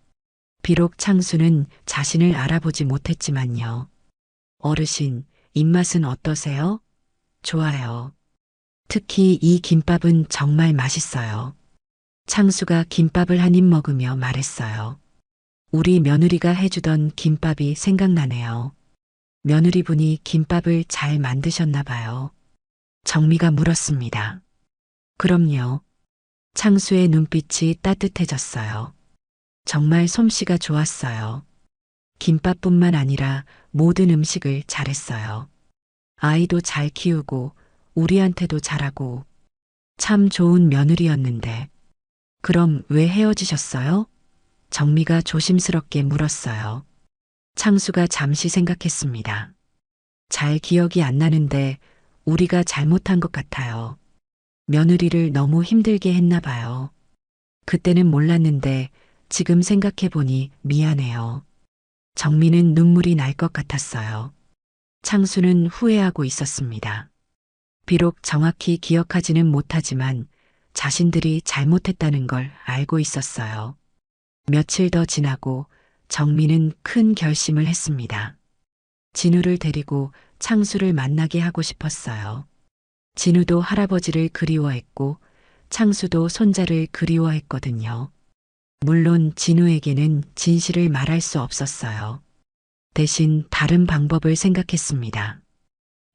비록 창수는 자신을 알아보지 못했지만요. 어르신, 입맛은 어떠세요? 좋아요. 특히 이 김밥은 정말 맛있어요. 창수가 김밥을 한 입 먹으며 말했어요. 우리 며느리가 해주던 김밥이 생각나네요. 며느리분이 김밥을 잘 만드셨나 봐요. 정미가 물었습니다. 그럼요. 창수의 눈빛이 따뜻해졌어요. 정말 솜씨가 좋았어요. 김밥뿐만 아니라 모든 음식을 잘했어요. 아이도 잘 키우고 우리한테도 잘하고 참 좋은 며느리였는데. 그럼 왜 헤어지셨어요? 정미가 조심스럽게 물었어요. 창수가 잠시 생각했습니다. 잘 기억이 안 나는데 우리가 잘못한 것 같아요. 며느리를 너무 힘들게 했나 봐요. 그때는 몰랐는데 지금 생각해보니 미안해요. 정미는 눈물이 날 것 같았어요. 창수는 후회하고 있었습니다. 비록 정확히 기억하지는 못하지만 자신들이 잘못했다는 걸 알고 있었어요. 며칠 더 지나고 정미는 큰 결심을 했습니다. 진우를 데리고 창수를 만나게 하고 싶었어요. 진우도 할아버지를 그리워했고 창수도 손자를 그리워했거든요. 물론 진우에게는 진실을 말할 수 없었어요. 대신 다른 방법을 생각했습니다.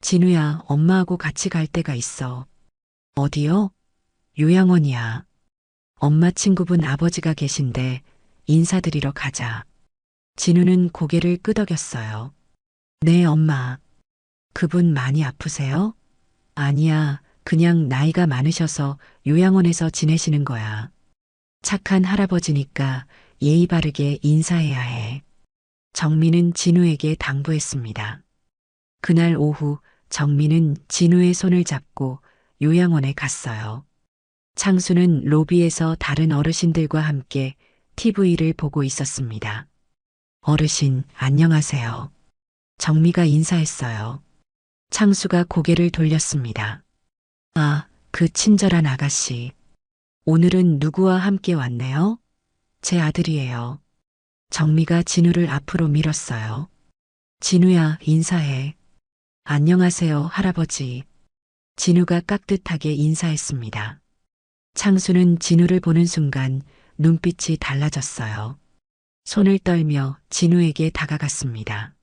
진우야, 엄마하고 같이 갈 데가 있어. 어디요? 요양원이야. 엄마 친구분 아버지가 계신데 인사드리러 가자. 진우는 고개를 끄덕였어요. 네, 엄마. 그분 많이 아프세요? 아니야, 그냥 나이가 많으셔서 요양원에서 지내시는 거야. 착한 할아버지니까 예의 바르게 인사해야 해. 정민은 진우에게 당부했습니다. 그날 오후 정민은 진우의 손을 잡고 요양원에 갔어요. 창수는 로비에서 다른 어르신들과 함께 TV를 보고 있었습니다. 어르신, 안녕하세요. 정미가 인사했어요. 창수가 고개를 돌렸습니다. 아, 그 친절한 아가씨. 오늘은 누구와 함께 왔네요? 제 아들이에요. 정미가 진우를 앞으로 밀었어요. 진우야, 인사해. 안녕하세요, 할아버지. 진우가 깍듯하게 인사했습니다. 창수는 진우를 보는 순간 눈빛이 달라졌어요. 손을 떨며 진우에게 다가갔습니다.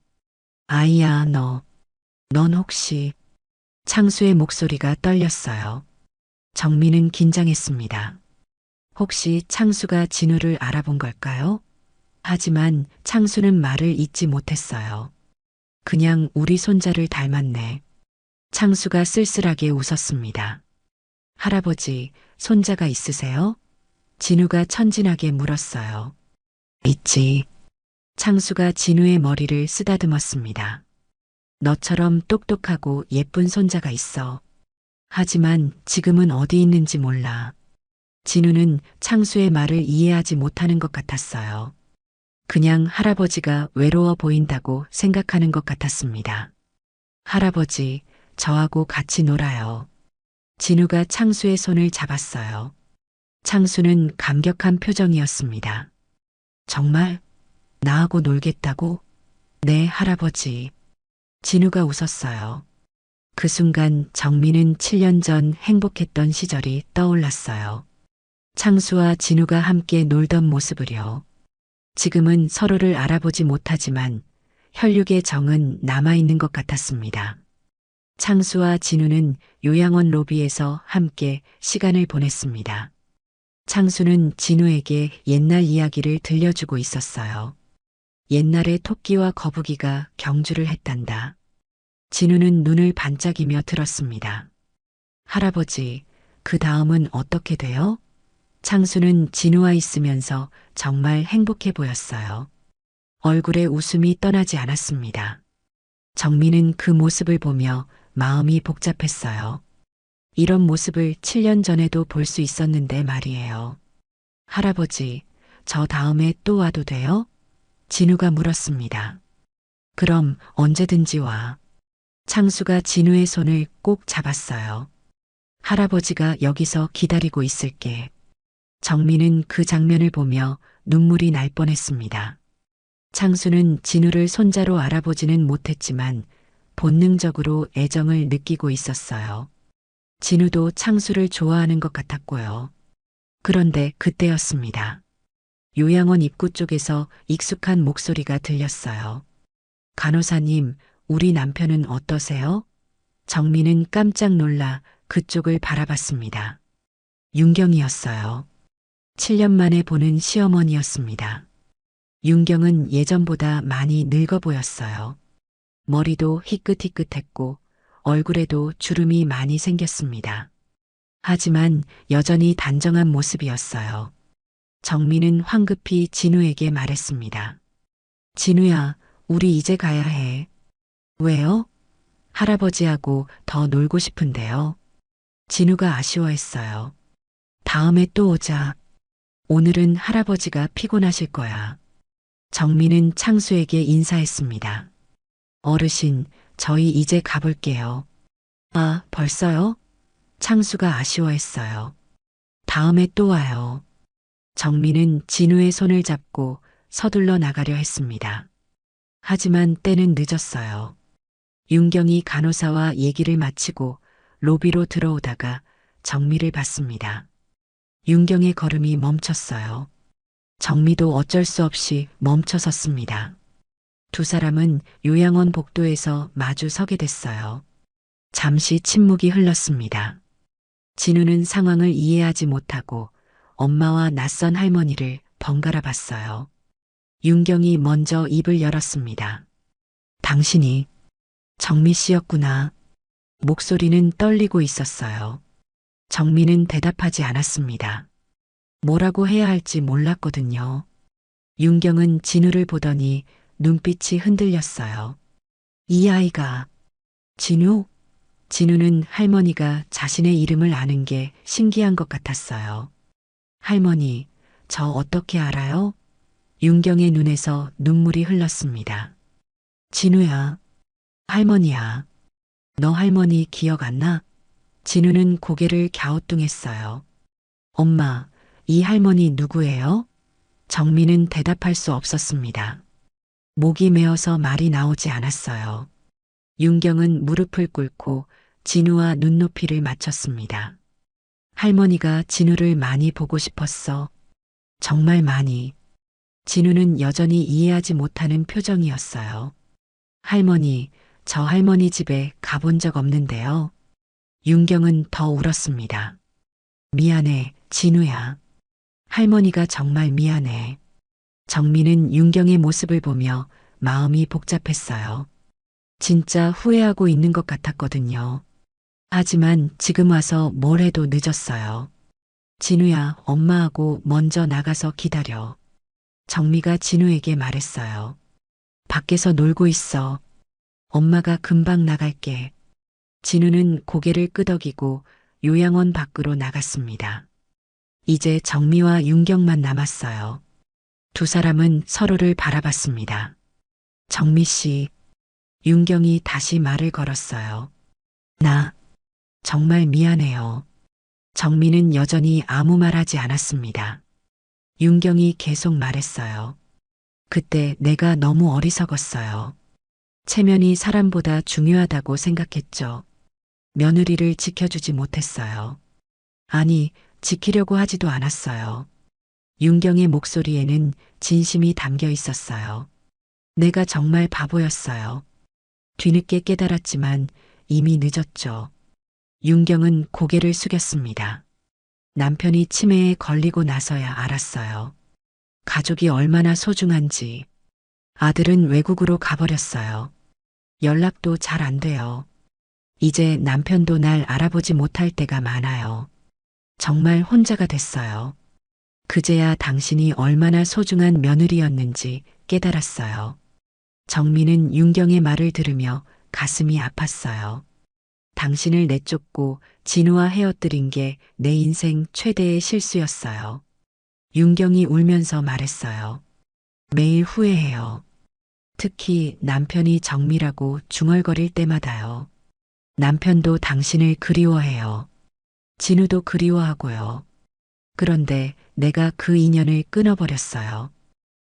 아이야, 넌 혹시... 창수의 목소리가 떨렸어요. 정민은 긴장했습니다. 혹시 창수가 진우를 알아본 걸까요? 하지만 창수는 말을 잇지 못했어요. 그냥 우리 손자를 닮았네. 창수가 쓸쓸하게 웃었습니다. 할아버지, 손자가 있으세요? 진우가 천진하게 물었어요. 있지. 창수가 진우의 머리를 쓰다듬었습니다. 너처럼 똑똑하고 예쁜 손자가 있어. 하지만 지금은 어디 있는지 몰라. 진우는 창수의 말을 이해하지 못하는 것 같았어요. 그냥 할아버지가 외로워 보인다고 생각하는 것 같았습니다. 할아버지, 저하고 같이 놀아요. 진우가 창수의 손을 잡았어요. 창수는 감격한 표정이었습니다. 정말? 나하고 놀겠다고? 네, 할아버지. 진우가 웃었어요. 그 순간 정민은 7년 전 행복했던 시절이 떠올랐어요. 창수와 진우가 함께 놀던 모습을요. 지금은 서로를 알아보지 못하지만 혈육의 정은 남아있는 것 같았습니다. 창수와 진우는 요양원 로비에서 함께 시간을 보냈습니다. 창수는 진우에게 옛날 이야기를 들려주고 있었어요. 옛날에 토끼와 거북이가 경주를 했단다. 진우는 눈을 반짝이며 들었습니다. 할아버지, 그 다음은 어떻게 돼요? 창수는 진우와 있으면서 정말 행복해 보였어요. 얼굴에 웃음이 떠나지 않았습니다. 정민은 그 모습을 보며 마음이 복잡했어요. 이런 모습을 7년 전에도 볼 수 있었는데 말이에요. 할아버지, 저 다음에 또 와도 돼요? 진우가 물었습니다. 그럼 언제든지 와. 창수가 진우의 손을 꼭 잡았어요. 할아버지가 여기서 기다리고 있을게. 정민은 그 장면을 보며 눈물이 날 뻔했습니다. 창수는 진우를 손자로 알아보지는 못했지만 본능적으로 애정을 느끼고 있었어요. 진우도 창수를 좋아하는 것 같았고요. 그런데 그때였습니다. 요양원 입구 쪽에서 익숙한 목소리가 들렸어요. 간호사님, 우리 남편은 어떠세요? 정민은 깜짝 놀라 그쪽을 바라봤습니다. 윤경이었어요. 7년 만에 보는 시어머니였습니다. 윤경은 예전보다 많이 늙어 보였어요. 머리도 희끗희끗했고 얼굴에도 주름이 많이 생겼습니다. 하지만 여전히 단정한 모습이었어요. 정민은 황급히 진우에게 말했습니다. 진우야, 우리 이제 가야 해. 왜요? 할아버지하고 더 놀고 싶은데요. 진우가 아쉬워했어요. 다음에 또 오자. 오늘은 할아버지가 피곤하실 거야. 정민은 창수에게 인사했습니다. 어르신, 저희 이제 가볼게요. 아, 벌써요? 창수가 아쉬워했어요. 다음에 또 와요. 정민은 진우의 손을 잡고 서둘러 나가려 했습니다. 하지만 때는 늦었어요. 윤경이 간호사와 얘기를 마치고 로비로 들어오다가 정미를 봤습니다. 윤경의 걸음이 멈췄어요. 정미도 어쩔 수 없이 멈춰 섰습니다. 두 사람은 요양원 복도에서 마주 서게 됐어요. 잠시 침묵이 흘렀습니다. 진우는 상황을 이해하지 못하고 엄마와 낯선 할머니를 번갈아 봤어요. 윤경이 먼저 입을 열었습니다. 당신이 정미 씨였구나. 목소리는 떨리고 있었어요. 정미는 대답하지 않았습니다. 뭐라고 해야 할지 몰랐거든요. 윤경은 진우를 보더니 눈빛이 흔들렸어요. 이 아이가 진우? 진우는 할머니가 자신의 이름을 아는 게 신기한 것 같았어요. 할머니, 저 어떻게 알아요? 윤경의 눈에서 눈물이 흘렀습니다. 진우야, 할머니야. 너 할머니 기억 안 나? 진우는 고개를 갸우뚱했어요. 엄마, 이 할머니 누구예요? 정민은 대답할 수 없었습니다. 목이 메어서 말이 나오지 않았어요. 윤경은 무릎을 꿇고 진우와 눈높이를 맞췄습니다. 할머니가 진우를 많이 보고 싶었어. 정말 많이. 진우는 여전히 이해하지 못하는 표정이었어요. 할머니, 저 할머니 집에 가본 적 없는데요. 윤경은 더 울었습니다. 미안해, 진우야. 할머니가 정말 미안해. 정민은 윤경의 모습을 보며 마음이 복잡했어요. 진짜 후회하고 있는 것 같았거든요. 하지만 지금 와서 뭘 해도 늦었어요. 진우야, 엄마하고 먼저 나가서 기다려. 정미가 진우에게 말했어요. 밖에서 놀고 있어. 엄마가 금방 나갈게. 진우는 고개를 끄덕이고 요양원 밖으로 나갔습니다. 이제 정미와 윤경만 남았어요. 두 사람은 서로를 바라봤습니다. 정미 씨, 윤경이 다시 말을 걸었어요. 나 정말 미안해요. 정미는 여전히 아무 말 하지 않았습니다. 윤경이 계속 말했어요. 그때 내가 너무 어리석었어요. 체면이 사람보다 중요하다고 생각했죠. 며느리를 지켜주지 못했어요. 아니, 지키려고 하지도 않았어요. 윤경의 목소리에는 진심이 담겨 있었어요. 내가 정말 바보였어요. 뒤늦게 깨달았지만 이미 늦었죠. 윤경은 고개를 숙였습니다. 남편이 치매에 걸리고 나서야 알았어요. 가족이 얼마나 소중한지. 아들은 외국으로 가버렸어요. 연락도 잘 안 돼요. 이제 남편도 날 알아보지 못할 때가 많아요. 정말 혼자가 됐어요. 그제야 당신이 얼마나 소중한 며느리였는지 깨달았어요. 정민은 윤경의 말을 들으며 가슴이 아팠어요. 당신을 내쫓고 진우와 헤어뜨린 게 내 인생 최대의 실수였어요. 윤경이 울면서 말했어요. 매일 후회해요. 특히 남편이 정미라고 중얼거릴 때마다요. 남편도 당신을 그리워해요. 진우도 그리워하고요. 그런데 내가 그 인연을 끊어버렸어요.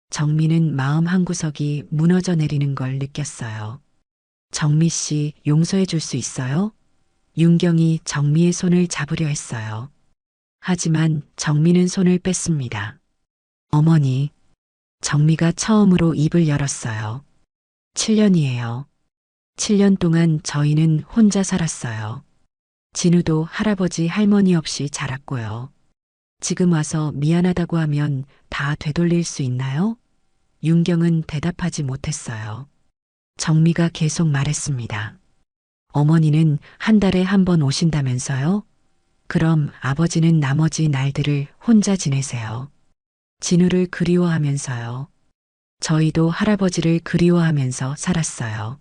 정미는 마음 한구석이 무너져 내리는 걸 느꼈어요. 정미 씨 용서해 줄 수 있어요? 윤경이 정미의 손을 잡으려 했어요. 하지만 정미는 손을 뺐습니다. 어머니, 정미가 처음으로 입을 열었어요. 7년이에요. 7년 동안 저희는 혼자 살았어요. 진우도 할아버지 할머니 없이 자랐고요. 지금 와서 미안하다고 하면 다 되돌릴 수 있나요? 윤경은 대답하지 못했어요. 정미가 계속 말했습니다. 어머니는 한 달에 한 번 오신다면서요? 그럼 아버지는 나머지 날들을 혼자 지내세요. 진우를 그리워하면서요. 저희도 할아버지를 그리워하면서 살았어요.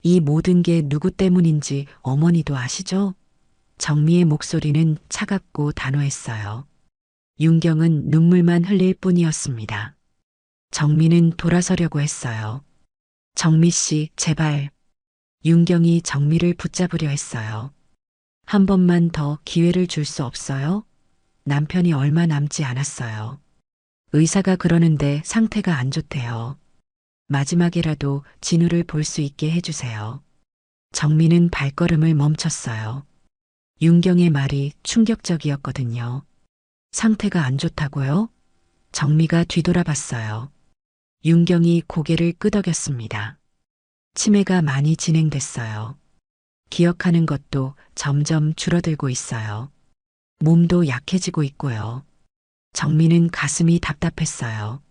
이 모든 게 누구 때문인지 어머니도 아시죠? 정미의 목소리는 차갑고 단호했어요. 윤경은 눈물만 흘릴 뿐이었습니다. 정미는 돌아서려고 했어요. 정미 씨, 제발. 윤경이 정미를 붙잡으려 했어요. 한 번만 더 기회를 줄 수 없어요? 남편이 얼마 남지 않았어요. 의사가 그러는데 상태가 안 좋대요. 마지막이라도 진우를 볼 수 있게 해주세요. 정미는 발걸음을 멈췄어요. 윤경의 말이 충격적이었거든요. 상태가 안 좋다고요? 정미가 뒤돌아봤어요. 윤경이 고개를 끄덕였습니다. 치매가 많이 진행됐어요. 기억하는 것도 점점 줄어들고 있어요. 몸도 약해지고 있고요. 정미는 가슴이 답답했어요.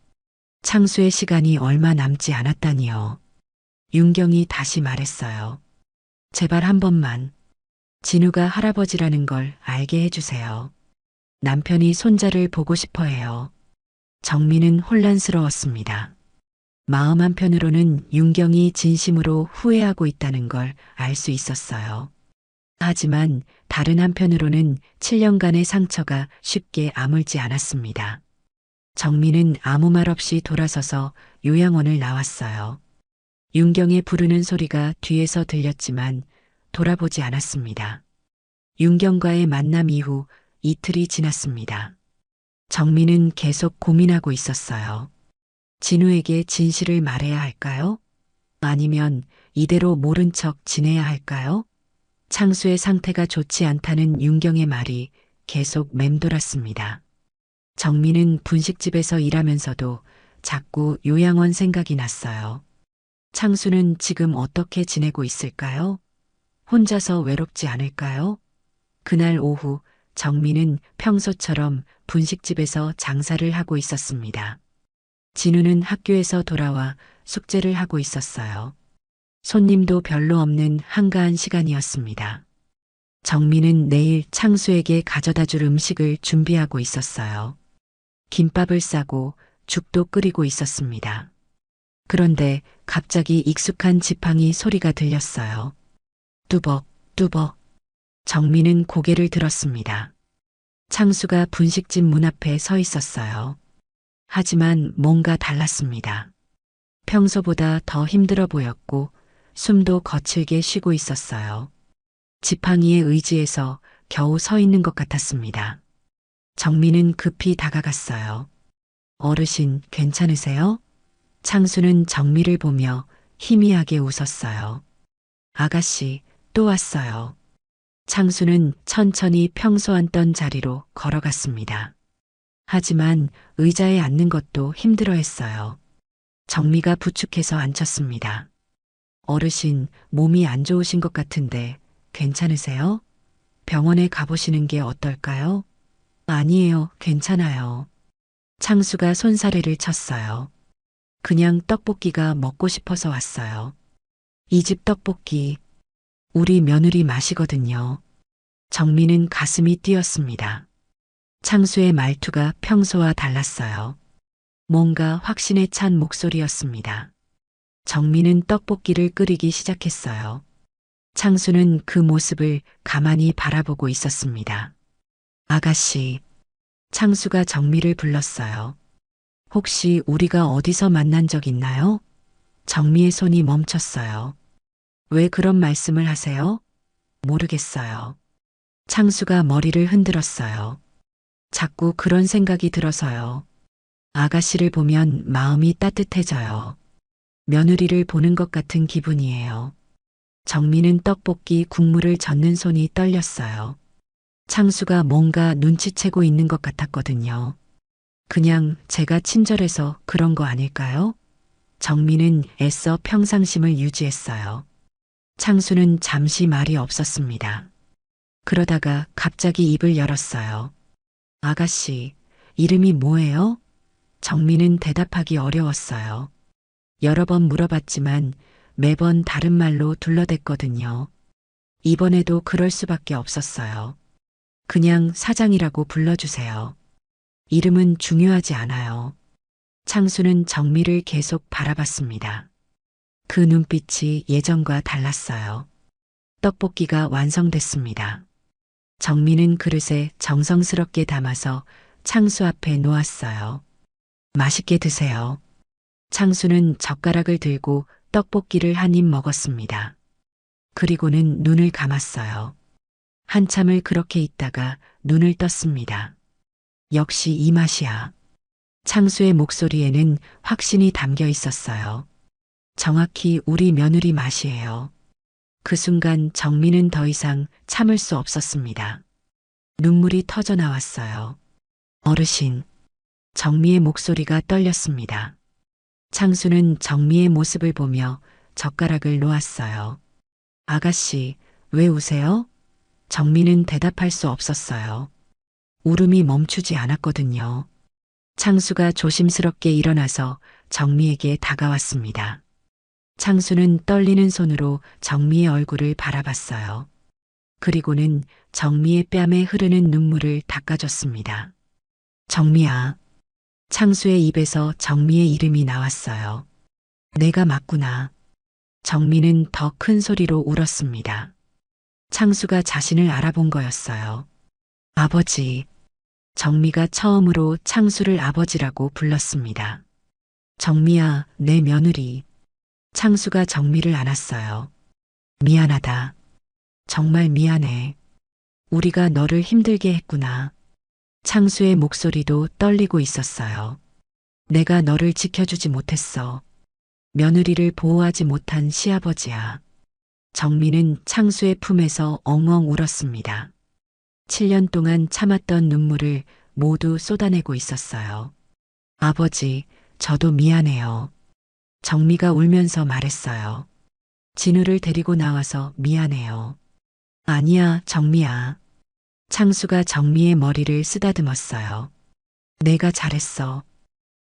창수의 시간이 얼마 남지 않았다니요. 윤경이 다시 말했어요. 제발 한 번만. 진우가 할아버지라는 걸 알게 해주세요. 남편이 손자를 보고 싶어 해요. 정미는 혼란스러웠습니다. 마음 한편으로는 윤경이 진심으로 후회하고 있다는 걸 알 수 있었어요. 하지만 다른 한편으로는 7년간의 상처가 쉽게 아물지 않았습니다. 정민은 아무 말 없이 돌아서서 요양원을 나왔어요. 윤경의 부르는 소리가 뒤에서 들렸지만 돌아보지 않았습니다. 윤경과의 만남 이후 이틀이 지났습니다. 정민은 계속 고민하고 있었어요. 진우에게 진실을 말해야 할까요? 아니면 이대로 모른 척 지내야 할까요? 창수의 상태가 좋지 않다는 윤경의 말이 계속 맴돌았습니다. 정민은 분식집에서 일하면서도 자꾸 요양원 생각이 났어요. 창수는 지금 어떻게 지내고 있을까요? 혼자서 외롭지 않을까요? 그날 오후 정민은 평소처럼 분식집에서 장사를 하고 있었습니다. 진우는 학교에서 돌아와 숙제를 하고 있었어요. 손님도 별로 없는 한가한 시간이었습니다. 정민은 내일 창수에게 가져다 줄 음식을 준비하고 있었어요. 김밥을 싸고 죽도 끓이고 있었습니다. 그런데 갑자기 익숙한 지팡이 소리가 들렸어요. 뚜벅, 뚜벅. 정민은 고개를 들었습니다. 창수가 분식집 문 앞에 서 있었어요. 하지만 뭔가 달랐습니다. 평소보다 더 힘들어 보였고 숨도 거칠게 쉬고 있었어요. 지팡이에 의지해서 겨우 서 있는 것 같았습니다. 정민은 급히 다가갔어요. 어르신, 괜찮으세요? 창수는 정미를 보며 희미하게 웃었어요. 아가씨, 또 왔어요. 창수는 천천히 평소 앉던 자리로 걸어갔습니다. 하지만 의자에 앉는 것도 힘들어 했어요. 정미가 부축해서 앉혔습니다. 어르신, 몸이 안 좋으신 것 같은데 괜찮으세요? 병원에 가보시는 게 어떨까요? 아니에요, 괜찮아요. 창수가 손사래를 쳤어요. 그냥 떡볶이가 먹고 싶어서 왔어요. 이 집 떡볶이, 우리 며느리 맛이거든요. 정민은 가슴이 뛰었습니다. 창수의 말투가 평소와 달랐어요. 뭔가 확신에 찬 목소리였습니다. 정민은 떡볶이를 끓이기 시작했어요. 창수는 그 모습을 가만히 바라보고 있었습니다. 아가씨, 창수가 정미를 불렀어요. 혹시 우리가 어디서 만난 적 있나요? 정미의 손이 멈췄어요. 왜 그런 말씀을 하세요? 모르겠어요. 창수가 머리를 흔들었어요. 자꾸 그런 생각이 들어서요. 아가씨를 보면 마음이 따뜻해져요. 며느리를 보는 것 같은 기분이에요. 정민은 떡볶이 국물을 젓는 손이 떨렸어요. 창수가 뭔가 눈치채고 있는 것 같았거든요. 그냥 제가 친절해서 그런 거 아닐까요? 정민은 애써 평상심을 유지했어요. 창수는 잠시 말이 없었습니다. 그러다가 갑자기 입을 열었어요. 아가씨, 이름이 뭐예요? 정민은 대답하기 어려웠어요. 여러 번 물어봤지만 매번 다른 말로 둘러댔거든요. 이번에도 그럴 수밖에 없었어요. 그냥 사장이라고 불러주세요. 이름은 중요하지 않아요. 창수는 정미를 계속 바라봤습니다. 그 눈빛이 예전과 달랐어요. 떡볶이가 완성됐습니다. 정미는 그릇에 정성스럽게 담아서 창수 앞에 놓았어요. 맛있게 드세요. 창수는 젓가락을 들고 떡볶이를 한 입 먹었습니다. 그리고는 눈을 감았어요. 한참을 그렇게 있다가 눈을 떴습니다. 역시 이 맛이야. 창수의 목소리에는 확신이 담겨 있었어요. 정확히 우리 며느리 맛이에요. 그 순간 정민은 더 이상 참을 수 없었습니다. 눈물이 터져 나왔어요. 어르신. 정미의 목소리가 떨렸습니다. 창수는 정미의 모습을 보며 젓가락을 놓았어요. 아가씨, 왜 우세요? 정미는 대답할 수 없었어요. 울음이 멈추지 않았거든요. 창수가 조심스럽게 일어나서 정미에게 다가왔습니다. 창수는 떨리는 손으로 정미의 얼굴을 바라봤어요. 그리고는 정미의 뺨에 흐르는 눈물을 닦아줬습니다. 정미야. 창수의 입에서 정미의 이름이 나왔어요. 내가 맞구나. 정미는 더 큰 소리로 울었습니다. 창수가 자신을 알아본 거였어요. 아버지. 정미가 처음으로 창수를 아버지라고 불렀습니다. 정미야, 내 며느리. 창수가 정미를 안았어요. 미안하다. 정말 미안해. 우리가 너를 힘들게 했구나. 창수의 목소리도 떨리고 있었어요. 내가 너를 지켜주지 못했어. 며느리를 보호하지 못한 시아버지야. 정미는 창수의 품에서 엉엉 울었습니다. 7년 동안 참았던 눈물을 모두 쏟아내고 있었어요. 아버지, 저도 미안해요. 정미가 울면서 말했어요. 진우를 데리고 나와서 미안해요. 아니야, 정미야. 창수가 정미의 머리를 쓰다듬었어요. 내가 잘했어.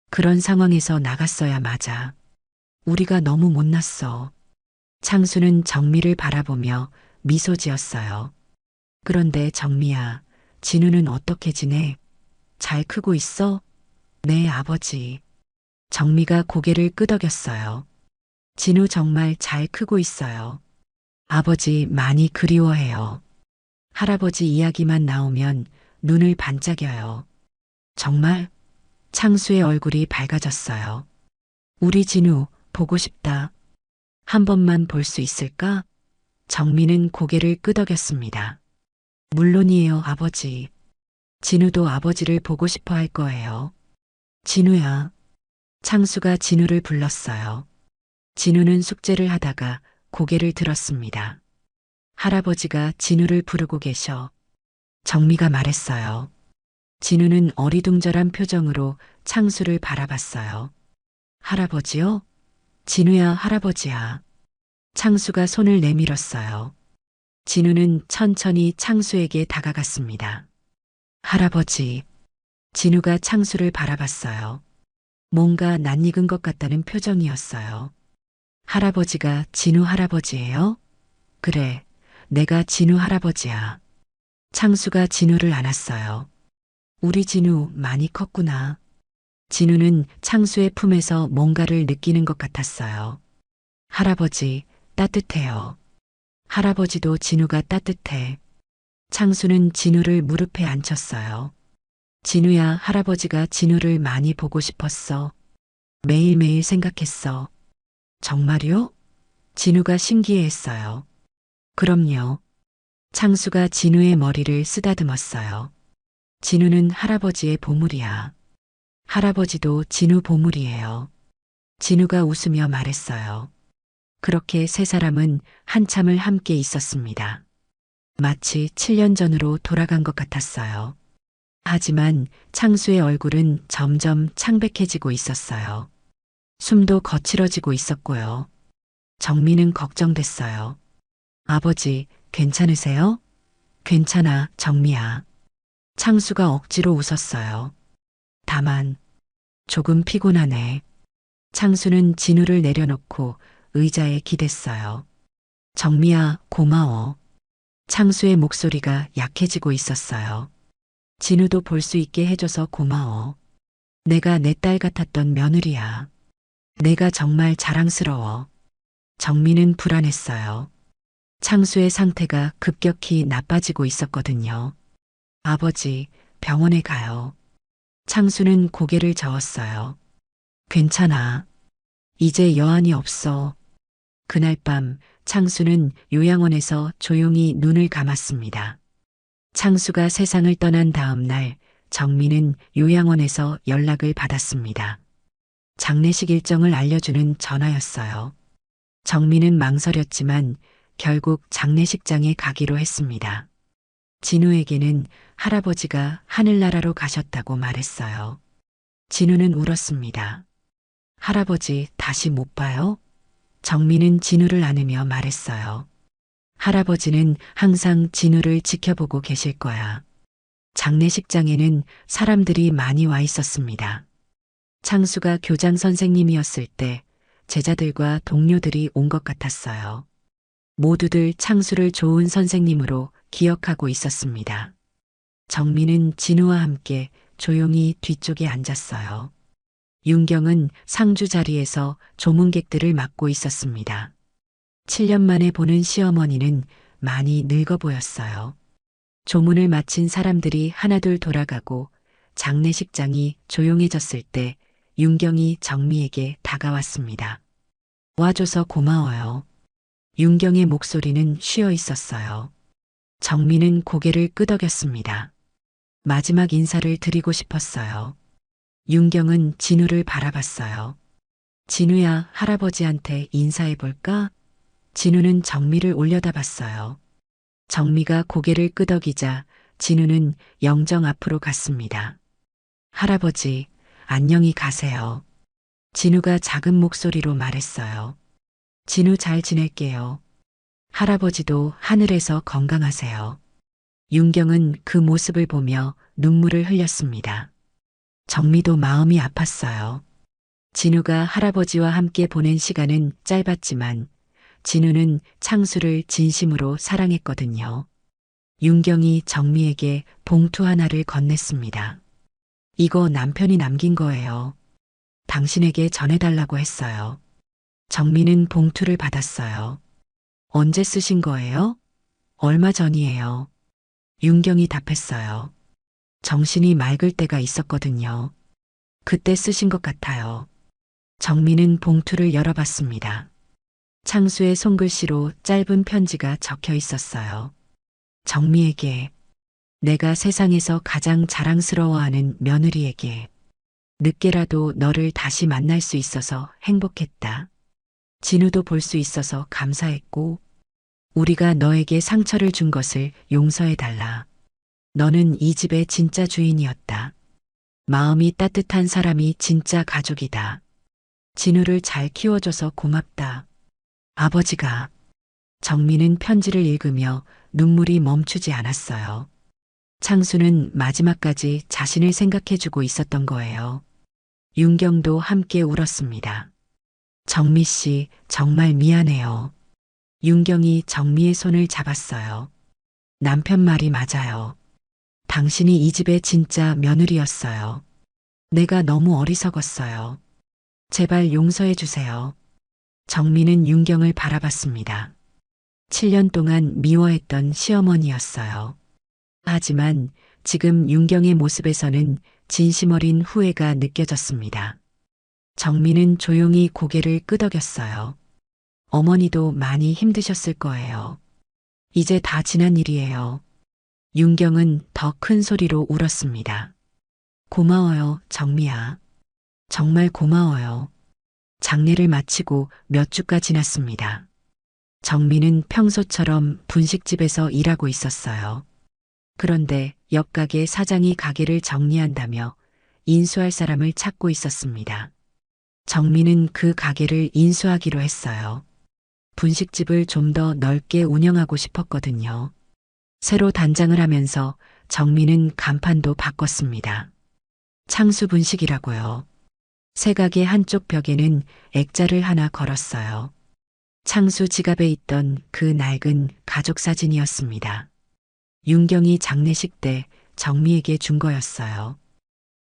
그런 상황에서 나갔어야 맞아. 우리가 너무 못났어. 창수는 정미를 바라보며 미소 지었어요. 그런데 정미야, 진우는 어떻게 지내? 잘 크고 있어? 네, 아버지. 정미가 고개를 끄덕였어요. 진우 정말 잘 크고 있어요. 아버지 많이 그리워해요. 할아버지 이야기만 나오면 눈을 반짝여요. 정말? 창수의 얼굴이 밝아졌어요. 우리 진우 보고 싶다. 한 번만 볼 수 있을까? 정미는 고개를 끄덕였습니다. 물론이에요, 아버지. 진우도 아버지를 보고 싶어 할 거예요. 진우야. 창수가 진우를 불렀어요. 진우는 숙제를 하다가 고개를 들었습니다. 할아버지가 진우를 부르고 계셔. 정미가 말했어요. 진우는 어리둥절한 표정으로 창수를 바라봤어요. 할아버지요? 진우야, 할아버지야. 창수가 손을 내밀었어요. 진우는 천천히 창수에게 다가갔습니다. 할아버지. 진우가 창수를 바라봤어요. 뭔가 낯익은 것 같다는 표정이었어요. 할아버지가 진우 할아버지예요? 그래, 내가 진우 할아버지야. 창수가 진우를 안았어요. 우리 진우 많이 컸구나. 진우는 창수의 품에서 뭔가를 느끼는 것 같았어요. 할아버지, 따뜻해요. 할아버지도 진우가 따뜻해. 창수는 진우를 무릎에 앉혔어요. 진우야, 할아버지가 진우를 많이 보고 싶었어. 매일매일 생각했어. 정말요? 진우가 신기해했어요. 그럼요. 창수가 진우의 머리를 쓰다듬었어요. 진우는 할아버지의 보물이야. 할아버지도 진우 보물이에요. 진우가 웃으며 말했어요. 그렇게 세 사람은 한참을 함께 있었습니다. 마치 7년 전으로 돌아간 것 같았어요. 하지만 창수의 얼굴은 점점 창백해지고 있었어요. 숨도 거칠어지고 있었고요. 정미는 걱정됐어요. 아버지, 괜찮으세요? 괜찮아, 정미야. 창수가 억지로 웃었어요. 다만, 조금 피곤하네. 창수는 진우를 내려놓고 의자에 기댔어요. 정미야, 고마워. 창수의 목소리가 약해지고 있었어요. 진우도 볼 수 있게 해줘서 고마워. 내가 내 딸 같았던 며느리야. 내가 정말 자랑스러워. 정미는 불안했어요. 창수의 상태가 급격히 나빠지고 있었거든요. 아버지, 병원에 가요. 창수는 고개를 저었어요. 괜찮아. 이제 여한이 없어. 그날 밤 창수는 요양원에서 조용히 눈을 감았습니다. 창수가 세상을 떠난 다음 날 정미는 요양원에서 연락을 받았습니다. 장례식 일정을 알려주는 전화였어요. 정미는 망설였지만 결국 장례식장에 가기로 했습니다. 진우에게는 할아버지가 하늘나라로 가셨다고 말했어요. 진우는 울었습니다. 할아버지 다시 못 봐요? 정미는 진우를 안으며 말했어요. 할아버지는 항상 진우를 지켜보고 계실 거야. 장례식장에는 사람들이 많이 와 있었습니다. 창수가 교장 선생님이었을 때 제자들과 동료들이 온 것 같았어요. 모두들 창수를 좋은 선생님으로 기억하고 있었습니다. 정미는 진우와 함께 조용히 뒤쪽에 앉았어요. 윤경은 상주 자리에서 조문객들을 맡고 있었습니다. 7년 만에 보는 시어머니는 많이 늙어 보였어요. 조문을 마친 사람들이 하나둘 돌아가고 장례식장이 조용해졌을 때 윤경이 정미에게 다가왔습니다. 와줘서 고마워요. 윤경의 목소리는 쉬어 있었어요. 정미는 고개를 끄덕였습니다. 마지막 인사를 드리고 싶었어요. 윤경은 진우를 바라봤어요. 진우야, 할아버지한테 인사해볼까? 진우는 정미를 올려다봤어요. 정미가 고개를 끄덕이자 진우는 영정 앞으로 갔습니다. 할아버지, 안녕히 가세요. 진우가 작은 목소리로 말했어요. 진우 잘 지낼게요. 할아버지도 하늘에서 건강하세요. 윤경은 그 모습을 보며 눈물을 흘렸습니다. 정미도 마음이 아팠어요. 진우가 할아버지와 함께 보낸 시간은 짧았지만 진우는 창수를 진심으로 사랑했거든요. 윤경이 정미에게 봉투 하나를 건넸습니다. 이거 남편이 남긴 거예요. 당신에게 전해달라고 했어요. 정미는 봉투를 받았어요. 언제 쓰신 거예요? 얼마 전이에요. 윤경이 답했어요. 정신이 맑을 때가 있었거든요. 그때 쓰신 것 같아요. 정미는 봉투를 열어봤습니다. 창수의 손글씨로 짧은 편지가 적혀 있었어요. 정미에게, 내가 세상에서 가장 자랑스러워하는 며느리에게, 늦게라도 너를 다시 만날 수 있어서 행복했다. 진우도 볼 수 있어서 감사했고, 우리가 너에게 상처를 준 것을 용서해달라. 너는 이 집의 진짜 주인이었다. 마음이 따뜻한 사람이 진짜 가족이다. 진우를 잘 키워줘서 고맙다. 아버지가. 정미는 편지를 읽으며 눈물이 멈추지 않았어요. 창수는 마지막까지 자신을 생각해주고 있었던 거예요. 윤경도 함께 울었습니다. 정미 씨, 정말 미안해요. 윤경이 정미의 손을 잡았어요. 남편 말이 맞아요. 당신이 이 집의 진짜 며느리였어요. 내가 너무 어리석었어요. 제발 용서해 주세요. 정미는 윤경을 바라봤습니다. 7년 동안 미워했던 시어머니였어요. 하지만 지금 윤경의 모습에서는 진심 어린 후회가 느껴졌습니다. 정미는 조용히 고개를 끄덕였어요. 어머니도 많이 힘드셨을 거예요. 이제 다 지난 일이에요. 윤경은 더 큰 소리로 울었습니다. 고마워요, 정미야. 정말 고마워요. 장례를 마치고 몇 주가 지났습니다. 정미는 평소처럼 분식집에서 일하고 있었어요. 그런데 옆가게 사장이 가게를 정리한다며 인수할 사람을 찾고 있었습니다. 정미는 그 가게를 인수하기로 했어요. 분식집을 좀 더 넓게 운영하고 싶었거든요. 새로 단장을 하면서 정미는 간판도 바꿨습니다. 창수 분식이라고요. 새 가게 한쪽 벽에는 액자를 하나 걸었어요. 창수 지갑에 있던 그 낡은 가족 사진이었습니다. 윤경이 장례식 때 정미에게 준 거였어요.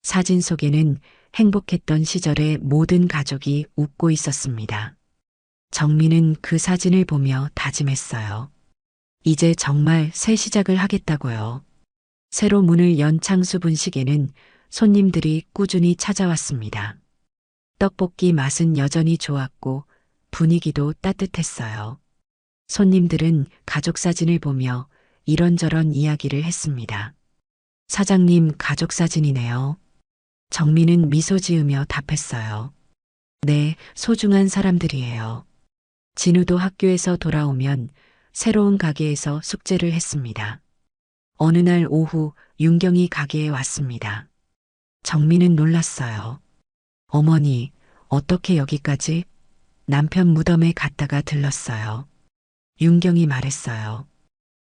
사진 속에는 행복했던 시절의 모든 가족이 웃고 있었습니다. 정미는 그 사진을 보며 다짐했어요. 이제 정말 새 시작을 하겠다고요. 새로 문을 연 창수 분식에는 손님들이 꾸준히 찾아왔습니다. 떡볶이 맛은 여전히 좋았고 분위기도 따뜻했어요. 손님들은 가족 사진을 보며 이런저런 이야기를 했습니다. 사장님 가족 사진이네요. 정미는 미소 지으며 답했어요. 네, 소중한 사람들이에요. 진우도 학교에서 돌아오면 새로운 가게에서 숙제를 했습니다. 어느 날 오후 윤경이 가게에 왔습니다. 정미는 놀랐어요. 어머니, 어떻게 여기까지? 남편 무덤에 갔다가 들렀어요. 윤경이 말했어요.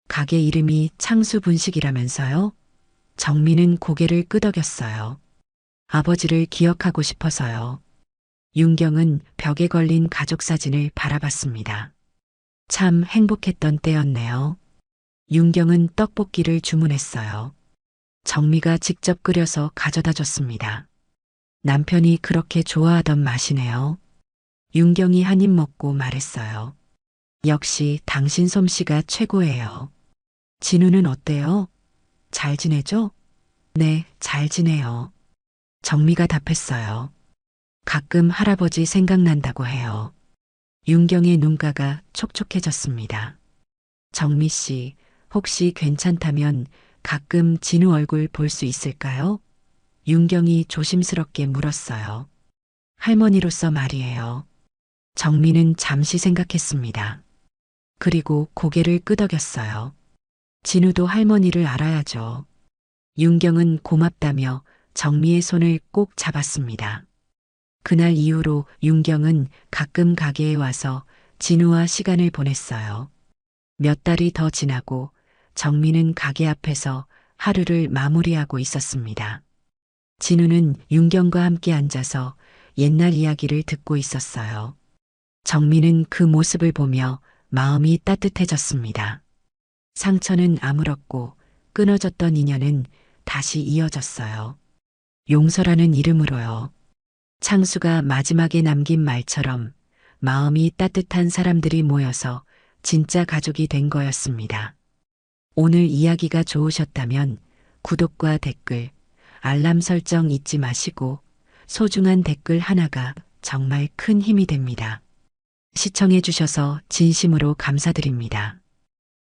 가게 이름이 창수 분식이라면서요? 정미는 고개를 끄덕였어요. 아버지를 기억하고 싶어서요. 윤경은 벽에 걸린 가족 사진을 바라봤습니다. 참 행복했던 때였네요. 윤경은 떡볶이를 주문했어요. 정미가 직접 끓여서 가져다 줬습니다. 남편이 그렇게 좋아하던 맛이네요. 윤경이 한 입 먹고 말했어요. 역시 당신 솜씨가 최고예요. 진우는 어때요? 잘 지내죠? 네, 잘 지내요. 정미가 답했어요. 가끔 할아버지 생각난다고 해요. 윤경의 눈가가 촉촉해졌습니다. 정미 씨, 혹시 괜찮다면 가끔 진우 얼굴 볼 수 있을까요? 윤경이 조심스럽게 물었어요. 할머니로서 말이에요. 정미는 잠시 생각했습니다. 그리고 고개를 끄덕였어요. 진우도 할머니를 알아야죠. 윤경은 고맙다며 정미의 손을 꼭 잡았습니다. 그날 이후로 윤경은 가끔 가게에 와서 진우와 시간을 보냈어요. 몇 달이 더 지나고 정미는 가게 앞에서 하루를 마무리하고 있었습니다. 진우는 윤경과 함께 앉아서 옛날 이야기를 듣고 있었어요. 정미는 그 모습을 보며 마음이 따뜻해졌습니다. 상처는 아물었고 끊어졌던 인연은 다시 이어졌어요. 용서라는 이름으로요. 창수가 마지막에 남긴 말처럼 마음이 따뜻한 사람들이 모여서 진짜 가족이 된 거였습니다. 오늘 이야기가 좋으셨다면 구독과 댓글, 알람 설정 잊지 마시고 소중한 댓글 하나가 정말 큰 힘이 됩니다. 시청해 주셔서 진심으로 감사드립니다.